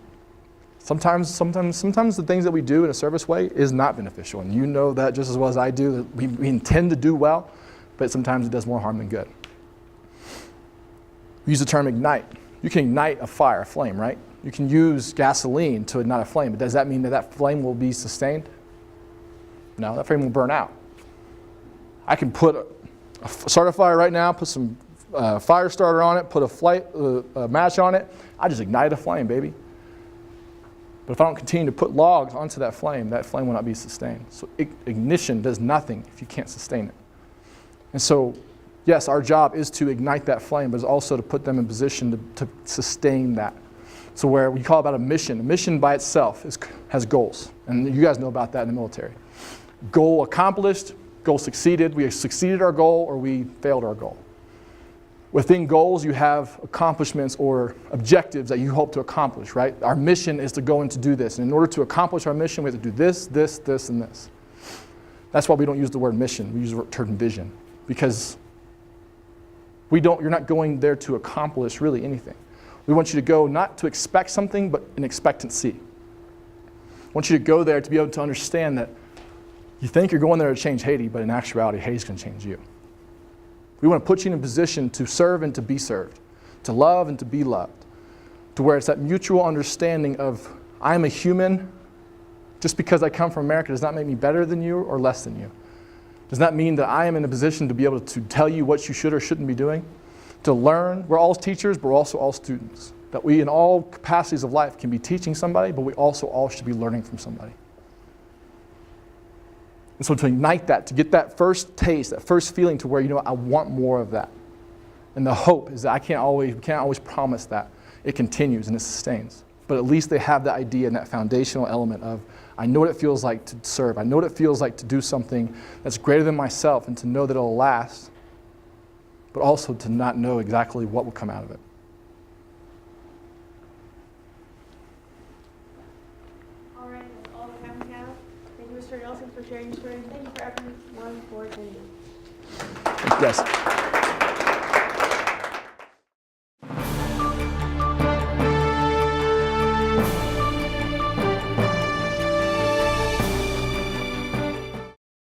Sometimes the things that we do in a service way is not beneficial, and you know that just as well as I do, that we intend to do well, but sometimes it does more harm than good. We use the term ignite. You can ignite a fire, a flame, right? You can use gasoline to ignite a flame, but does that mean that that flame will be sustained? No, that flame will burn out. I can start a fire right now, put some fire starter on it, put a match on it. I just ignite a flame, baby. But if I don't continue to put logs onto that flame will not be sustained. So ignition does nothing if you can't sustain it. And so, yes, our job is to ignite that flame, but it's also to put them in position to sustain that. So where we call about a mission by itself has goals. And you guys know about that in the military. Goal accomplished, goal succeeded. We succeeded our goal or we failed our goal. Within goals, you have accomplishments or objectives that you hope to accomplish, right? Our mission is to go and to do this. And in order to accomplish our mission, we have to do this, this, this, and this. That's why we don't use the word mission. We use the term vision. Because you're not going there to accomplish really anything. We want you to go not to expect something, but an expectancy. I want you to go there to be able to understand that you think you're going there to change Haiti, but in actuality, Haiti's going to change you. We want to put you in a position to serve and to be served, to love and to be loved, to where it's that mutual understanding of I'm a human. Just because I come from America does not make me better than you or less than you. Does not mean that I am in a position to be able to tell you what you should or shouldn't be doing. To learn, we're all teachers, but we're also all students. That we in all capacities of life can be teaching somebody, but we also all should be learning from somebody. And so to ignite that, to get that first taste, that first feeling to where, I want more of that. And the hope is that we can't always promise that. It continues and it sustains. But at least they have that idea and that foundational element of, I know what it feels like to serve. I know what it feels like to do something that's greater than myself and to know that it'll last, but also to not know exactly what will come out of it. All right, that's all the time we have. Thank you, Mr. Nelson, for sharing your story. Thank you for everyone for attending. Yes.